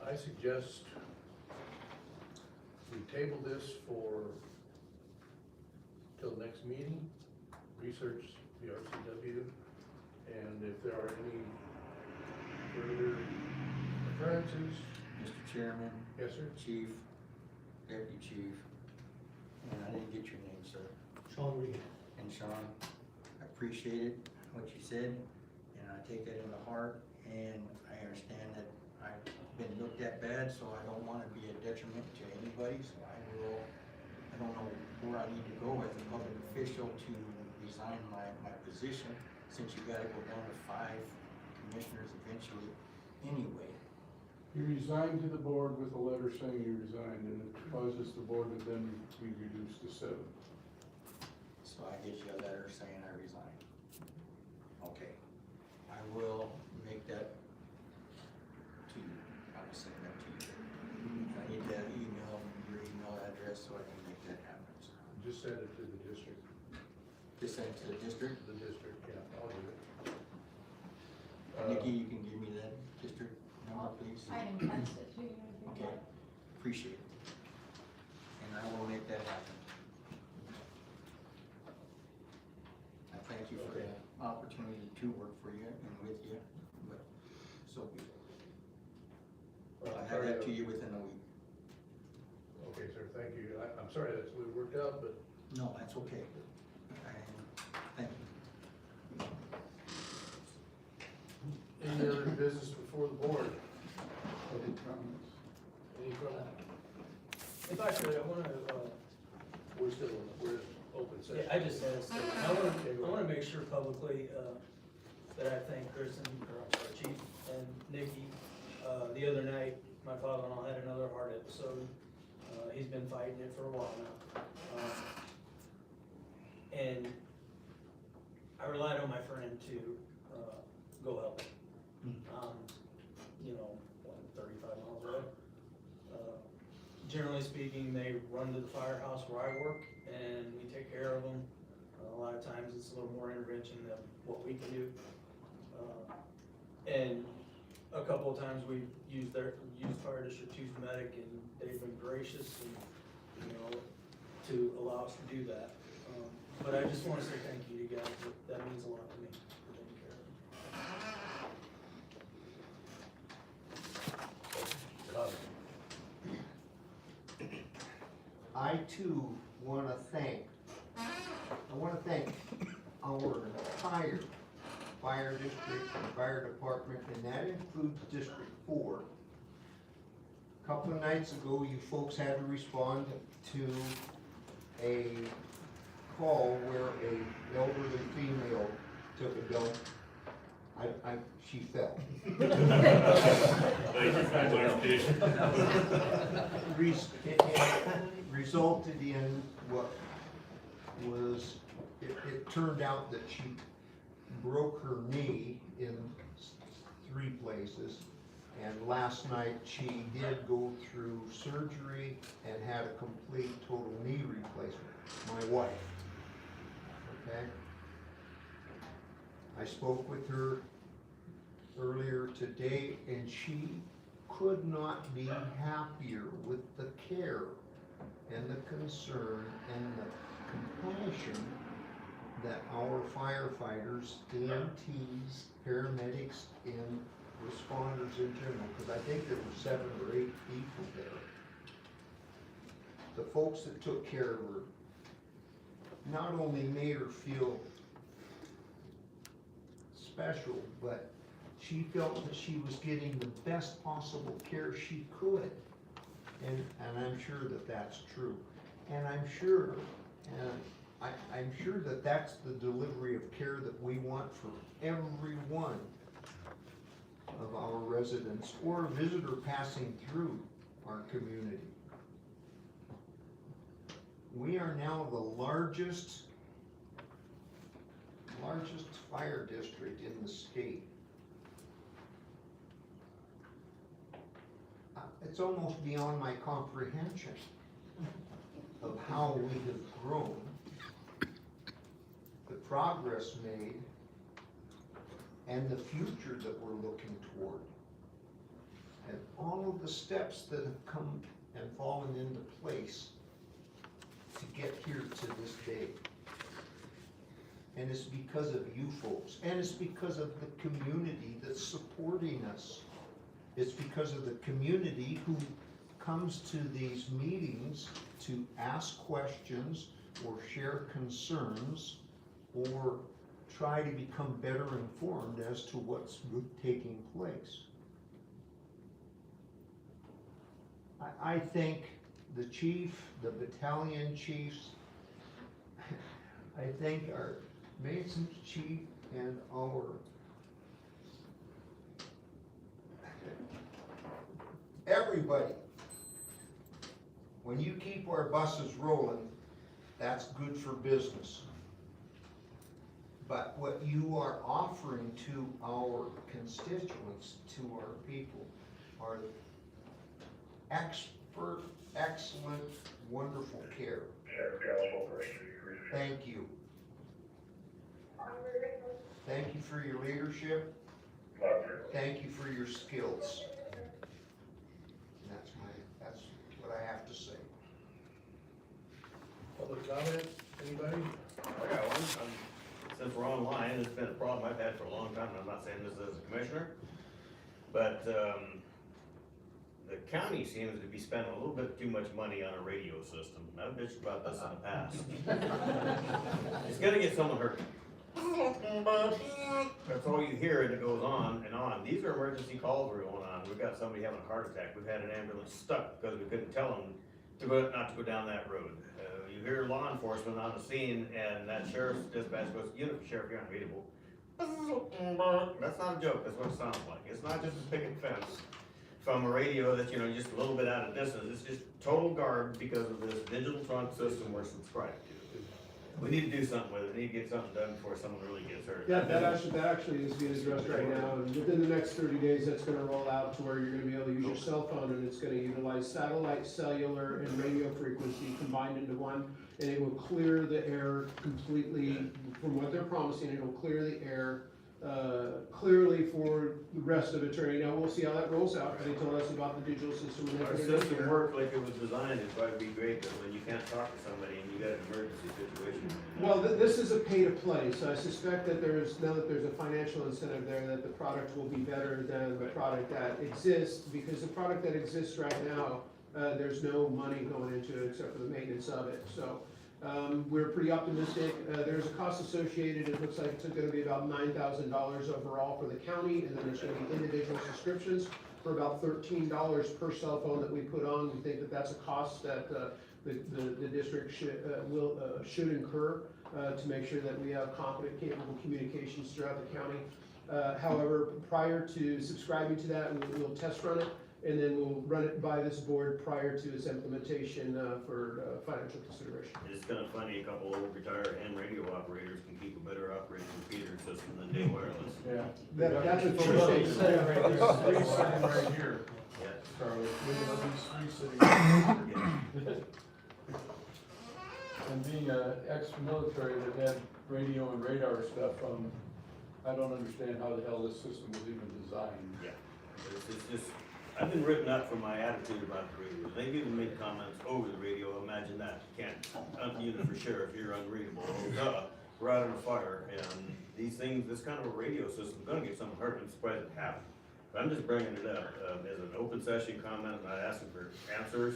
[SPEAKER 1] I suggest we table this till next meeting, research the RCW, and if there are any further occurrences.
[SPEAKER 12] Mr. Chairman,
[SPEAKER 1] Yes, sir?
[SPEAKER 12] Chief, Deputy Chief, and I didn't get your name, sir.
[SPEAKER 13] Sean Regan.
[SPEAKER 12] And Sean, I appreciated what you said, and I take that into heart, and I understand that I've been looked at bad, so I don't wanna be a detriment to anybody, so I don't know where I need to go as a public official to resign my position, since you gotta go down to 5 commissioners eventually anyway.
[SPEAKER 6] You resigned to the board with a letter saying you resigned, and it causes the board to then be reduced to 7.
[SPEAKER 12] So I get you a letter saying I resigned. Okay, I will make that to you, I will send that to you. I need that email, your email address, so I can make that happen, sir.
[SPEAKER 1] Just send it to the district.
[SPEAKER 12] Just send it to the district.
[SPEAKER 1] The district, yeah, I'll do it.
[SPEAKER 12] Nikki, you can give me that district number, please?
[SPEAKER 2] I can text it to you if you
[SPEAKER 12] Okay,
[SPEAKER 2] want.
[SPEAKER 12] appreciate it. And I will make that happen. I thank you for the opportunity to work for you and with you, but so be it.
[SPEAKER 1] Well,
[SPEAKER 12] I'll
[SPEAKER 1] I'm
[SPEAKER 12] have
[SPEAKER 1] sorry
[SPEAKER 12] that to you within a week.
[SPEAKER 1] Okay, sir, thank you. I'm sorry that's the way it worked out, but
[SPEAKER 12] No, that's okay. Thank you.
[SPEAKER 1] any other business before the board?
[SPEAKER 6] Public comments.
[SPEAKER 1] Any from,
[SPEAKER 7] If I could, I wanna,
[SPEAKER 1] we're open
[SPEAKER 7] yeah,
[SPEAKER 1] session.
[SPEAKER 7] I just had a statement. I wanna make sure publicly, that I thank Chris and, or I'm sorry, Chief and Nikki. The other night, my father-in-law had another heart episode. He's been fighting it for a while now. And I relied on my friend to, go help him. You know, 35 miles away. Generally speaking, they run to the firehouse where I work and we take care of them. A lot of times it's a little more intervention than what we can do. And a couple of times we've used Fire District 2's medic, and they've been gracious and, you know, to allow us to do that. But I just wanna say thank you to you guys, that means a lot to me, for taking care of them.
[SPEAKER 4] I too wanna thank our entire fire district, and fire department, and that includes District 4. A couple of nights ago, you folks had to respond to a call where a elderly female took a dump. She fell.
[SPEAKER 8] Thank you for the clarification.
[SPEAKER 4] It resulted in what was, it turned out that she broke her knee in 3 places. And last night, she did go through surgery and had a complete total knee replacement, my wife. Okay? I spoke with her earlier today, and she could not be happier with the care and the concern and the compassion that our firefighters, EMTs, paramedics, and responders in general, because I think there were 7 or 8 people there. The folks that took care of her not only made her feel special, but she felt that she was getting the best possible care she could. And I'm sure that that's true. And I'm sure that that's the delivery of care that we want for every one of our residents or visitor passing through our community. We are now the largest fire district in the state. It's almost beyond my comprehension of how we have grown, the progress made, and the future that we're looking toward. And all of the steps that have come and fallen into place to get here to this day. And it's because of you folks, and it's because of the community that's supporting us. It's because of the community who comes to these meetings to ask questions or share concerns or try to become better informed as to what's taking place. I think the chief, the battalion chiefs, I think our Mason's chief and our everybody, when you keep our buses rolling, that's good for business. But what you are offering to our constituents, to our people, are expert, excellent, wonderful care. Thank you. Thank you for your leadership. Thank you for your skills. That's what I have to say.
[SPEAKER 1] Public comment, anybody?
[SPEAKER 3] I got one. Since we're online, it's been a problem I've had for a long time, and I'm not saying this as a commissioner, but the county seems to be spending a little bit too much money on a radio system. I've bitched about this in the past. It's gonna get someone hurt. That's all you hear, and it goes on and on. These are emergency calls that are going on. We've got somebody having a heart attack. We've had an ambulance stuck because we couldn't tell them not to go down that road. You hear law enforcement on the scene, and that sheriff's dispatch goes, "Sheriff, you're unreadable." That's not a joke. That's what it sounds like. It's not just a picket fence from a radio that's, just a little bit out of distance. It's just total guard because of this digital trunk system we're subscribed to. We need to do something with it. We need to get something done before someone really gets hurt.
[SPEAKER 5] Yeah, that actually is being addressed right now, and within the next 30 days, that's gonna roll out to where you're gonna be able to use your cell phone, and it's gonna utilize satellite, cellular, and radio frequency combined into one, and it will clear the air completely, from what they're promising, it'll clear the air, clearly for the rest of eternity. Now, we'll see how that rolls out. They told us about the digital system. And
[SPEAKER 3] Our
[SPEAKER 5] everything
[SPEAKER 3] system
[SPEAKER 5] here.
[SPEAKER 3] worked like it was designed. It's probably be great, but when you can't talk to somebody and you got an emergency situation.
[SPEAKER 5] Well, this is a pay to play, so I suspect that now that there's a financial incentive there, that the product will be better than the product that exists, because the product that exists right now, there's no money going into it except for the maintenance of it. So We're pretty optimistic. There's a cost associated. It looks like it's gonna be about $9,000 overall for the county, and then there's gonna be individual subscriptions for about $13 per cell phone that we put on. We think that that's a cost that the district should incur to make sure that we have competent, capable communications throughout the county. However, prior to subscribing to that, we'll test run it, and then we'll run it by this board prior to its implementation for financial consideration.
[SPEAKER 3] It's kind of funny, a couple old retired ham radio operators can keep a better operating computer system than Day Wireless.
[SPEAKER 6] Yeah.
[SPEAKER 5] That's a true
[SPEAKER 6] Well,
[SPEAKER 5] statement.
[SPEAKER 6] it's sitting right- There's three sitting right here,
[SPEAKER 3] Yeah.
[SPEAKER 6] Charlie. Look at these three sitting here. And being ex-military that had radio and radar stuff, I don't understand how the hell this system was even designed.
[SPEAKER 3] Yeah, it's just, I've been written up for my attitude about the radio. They've even made comments over the radio, imagine that, you can't unmute it for sheriff, you're unreadable. Oh, duh, we're out on a fire, and these things, this kind of a radio system's gonna get something hurt, and I'm surprised it happened. But I'm just bringing it up, as an open session comment, not asking for answers,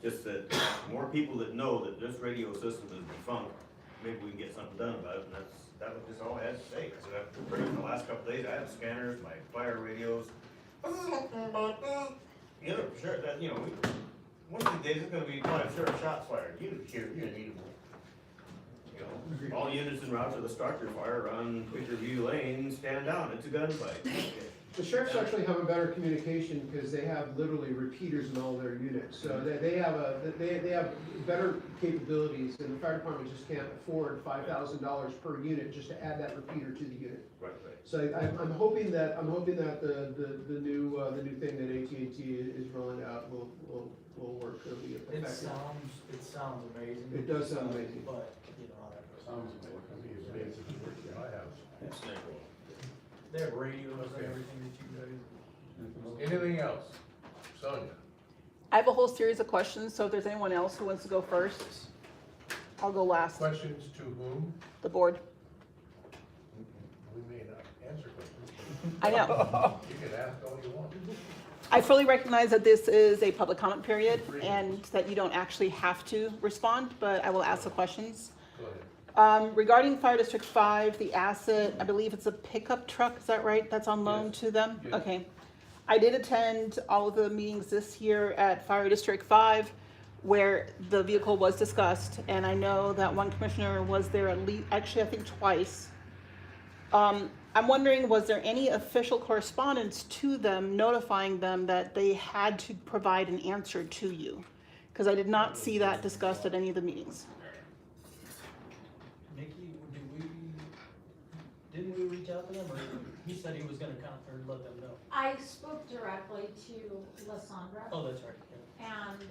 [SPEAKER 3] just that more people that know that this radio system is defunct, maybe we can get something done about it, and that was just all I had to say. So after the last couple of days, I have scanners, my fire radios. You know, sure, that, you know, one of these days it's gonna be, well, I'm sure a shot's fired, you need them. You know, all units en route to the start your fire, run Victor View Lane, stand down, it's a gunfight. Okay.
[SPEAKER 5] The sheriffs actually have a better communication because they have literally repeaters in all their units. So they have better capabilities, and the fire department just can't afford $5,000 per unit just to add that repeater to the unit.
[SPEAKER 3] Right.
[SPEAKER 5] So I'm hoping that the new thing that AT&T is rolling out will work. It'll be
[SPEAKER 7] It
[SPEAKER 5] effective.
[SPEAKER 7] sounds amazing.
[SPEAKER 5] It does sound amazing.
[SPEAKER 7] But, you know,
[SPEAKER 6] Sounds amazing.
[SPEAKER 1] My house.
[SPEAKER 8] It's Snake Oil.
[SPEAKER 7] they have radios and
[SPEAKER 1] Okay.
[SPEAKER 7] everything that you guys.
[SPEAKER 1] Anything else? Sonia?
[SPEAKER 15] I have a whole series of questions, so if there's anyone else who wants to go first, I'll go last.
[SPEAKER 1] Questions to whom?
[SPEAKER 15] The board.
[SPEAKER 1] We may not answer questions.
[SPEAKER 15] I know.
[SPEAKER 1] You can ask all you want.
[SPEAKER 15] I fully recognize that this is a public comment period and that you don't actually have to respond, but I will ask the questions.
[SPEAKER 1] Go ahead.
[SPEAKER 15] Regarding Fire District 5, the asset, I believe it's a pickup truck, is that right? That's on loan
[SPEAKER 1] Yes.
[SPEAKER 15] to them?
[SPEAKER 1] Yes.
[SPEAKER 15] Okay. I did attend all of the meetings this year at Fire District 5 where the vehicle was discussed, and I know that one commissioner was there at least, actually I think twice. I'm wondering, was there any official correspondence to them notifying them that they had to provide an answer to you? Because I did not see that discussed at any of the meetings.
[SPEAKER 7] Nikki, didn't we reach out to them, or he said he was gonna let them know?
[SPEAKER 2] I spoke directly to Lysandra.
[SPEAKER 7] Oh, that's right, yeah.
[SPEAKER 2] And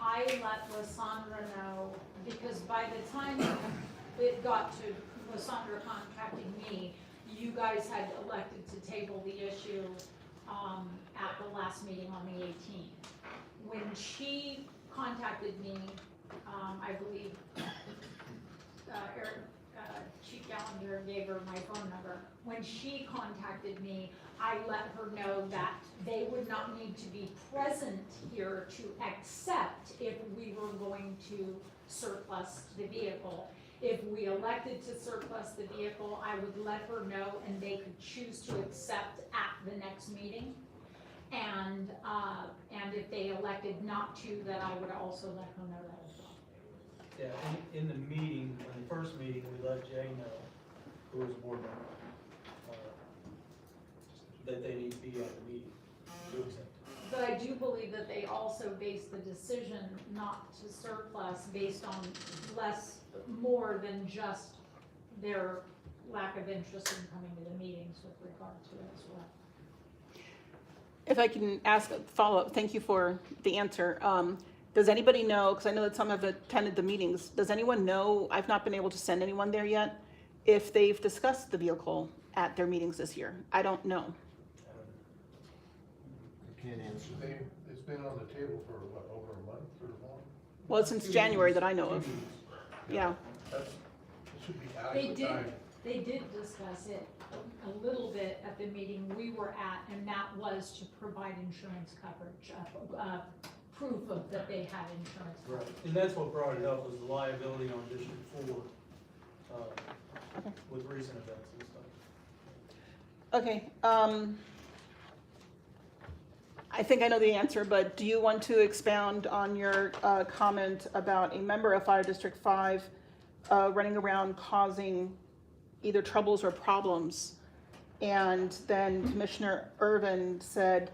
[SPEAKER 2] I let Lysandra know, because by the time it got to Lysandra contacting me, you guys had elected to table the issue at the last meeting on the 18th. When she contacted me, I believe Chief Gallinger gave her my phone number. When she contacted me, I let her know that they would not need to be present here to accept if we were going to surplus the vehicle. If we elected to surplus the vehicle, I would let her know and they could choose to accept at the next meeting. And if they elected not to, then I would also let her know that as well.
[SPEAKER 7] Yeah, in the meeting, in the first meeting, we let Jay know, who was a board member, that they need to be at the meeting to accept.
[SPEAKER 2] But I do believe that they also based the decision not to surplus based on more than just their lack of interest in coming to the meetings with regard to it as well.
[SPEAKER 15] If I can ask a follow-up, thank you for the answer. Does anybody know, because I know that some have attended the meetings, does anyone know, I've not been able to send anyone there yet, if they've discussed the vehicle at their meetings this year? I don't know.
[SPEAKER 4] I can't answer.
[SPEAKER 1] It's been on the table for what, over a month or more?
[SPEAKER 15] Well, since January that I know of. Yeah.
[SPEAKER 1] It should be
[SPEAKER 2] They
[SPEAKER 1] adequate
[SPEAKER 2] did,
[SPEAKER 1] time.
[SPEAKER 2] they did discuss it a little bit at the meeting we were at, and that was to provide insurance coverage, proof of that they had insurance.
[SPEAKER 7] Right, and that's what brought it up, was the liability on District 4, with recent events and stuff.
[SPEAKER 15] Okay, I think I know the answer, but do you want to expound on your comment about a member of Fire District 5 running around causing either troubles or problems? And then Commissioner Irvin said,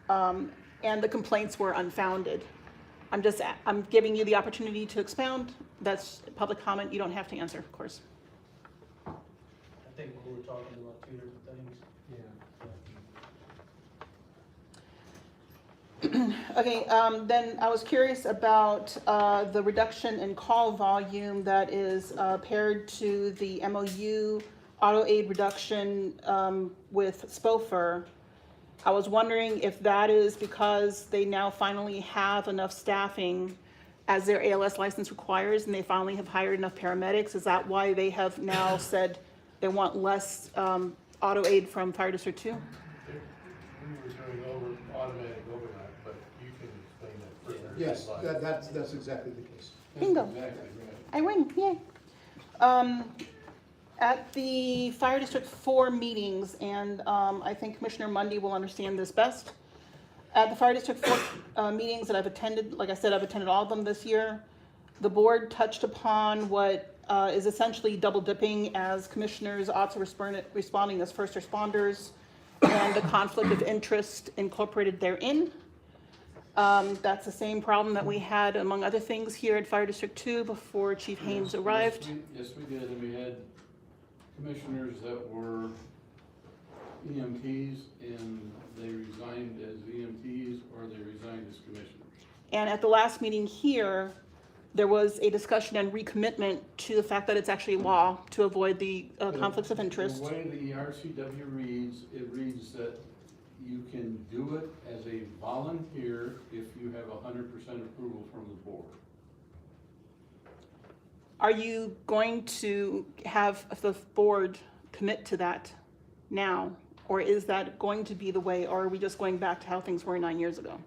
[SPEAKER 15] and the complaints were unfounded. I'm giving you the opportunity to expound. That's public comment. You don't have to answer, of course.
[SPEAKER 7] I think we were talking about two different things.
[SPEAKER 15] Okay, then I was curious about the reduction in call volume that is paired to the MOU auto aid reduction with SPOFR. I was wondering if that is because they now finally have enough staffing as their ALS license requires, and they finally have hired enough paramedics. Is that why they have now said they want less auto aid from Fire District 2?
[SPEAKER 1] We were doing automatic overnight, but you can explain that further. if
[SPEAKER 5] Yes,
[SPEAKER 1] you'd like.
[SPEAKER 5] that's exactly the case.
[SPEAKER 15] Bingo.
[SPEAKER 6] Exactly, right.
[SPEAKER 15] I win, yay. At the Fire District 4 meetings, and I think Commissioner Mundy will understand this best. At the Fire District 4 meetings that I've attended, like I said, I've attended all of them this year, the board touched upon what is essentially double dipping as commissioners also responding as first responders, and the conflict of interest incorporated therein. That's the same problem that we had, among other things, here at Fire District 2 before Chief Haynes arrived.
[SPEAKER 6] Yes, we did, and we had commissioners that were EMTs, and they resigned as EMTs, or they resigned as commissioners.
[SPEAKER 15] And at the last meeting here, there was a discussion and recommitment to the fact that it's actually law to avoid the conflicts of interest.
[SPEAKER 6] The way the RCW reads, it reads that you can do it as a volunteer if you have 100% approval from the board.
[SPEAKER 15] Are you going to have the board commit to that now? Or is that going to be the way, or are we just going back to how things were 9 years ago?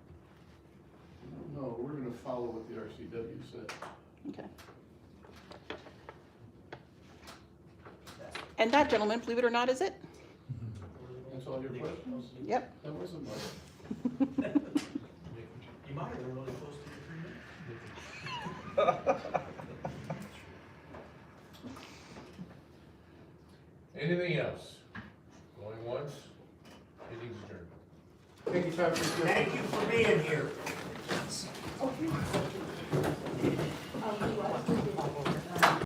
[SPEAKER 6] No, we're gonna follow what the RCW said.
[SPEAKER 15] Okay. And that, gentlemen, believe it or not, is it?
[SPEAKER 6] That's all your questions?
[SPEAKER 15] Yep.
[SPEAKER 6] That wasn't much.
[SPEAKER 7] You might have been really close to your 3 minutes.
[SPEAKER 1] Anything else? Going once? Meeting's adjourned.
[SPEAKER 5] Thank you, Tom.
[SPEAKER 12] Thank you for being here.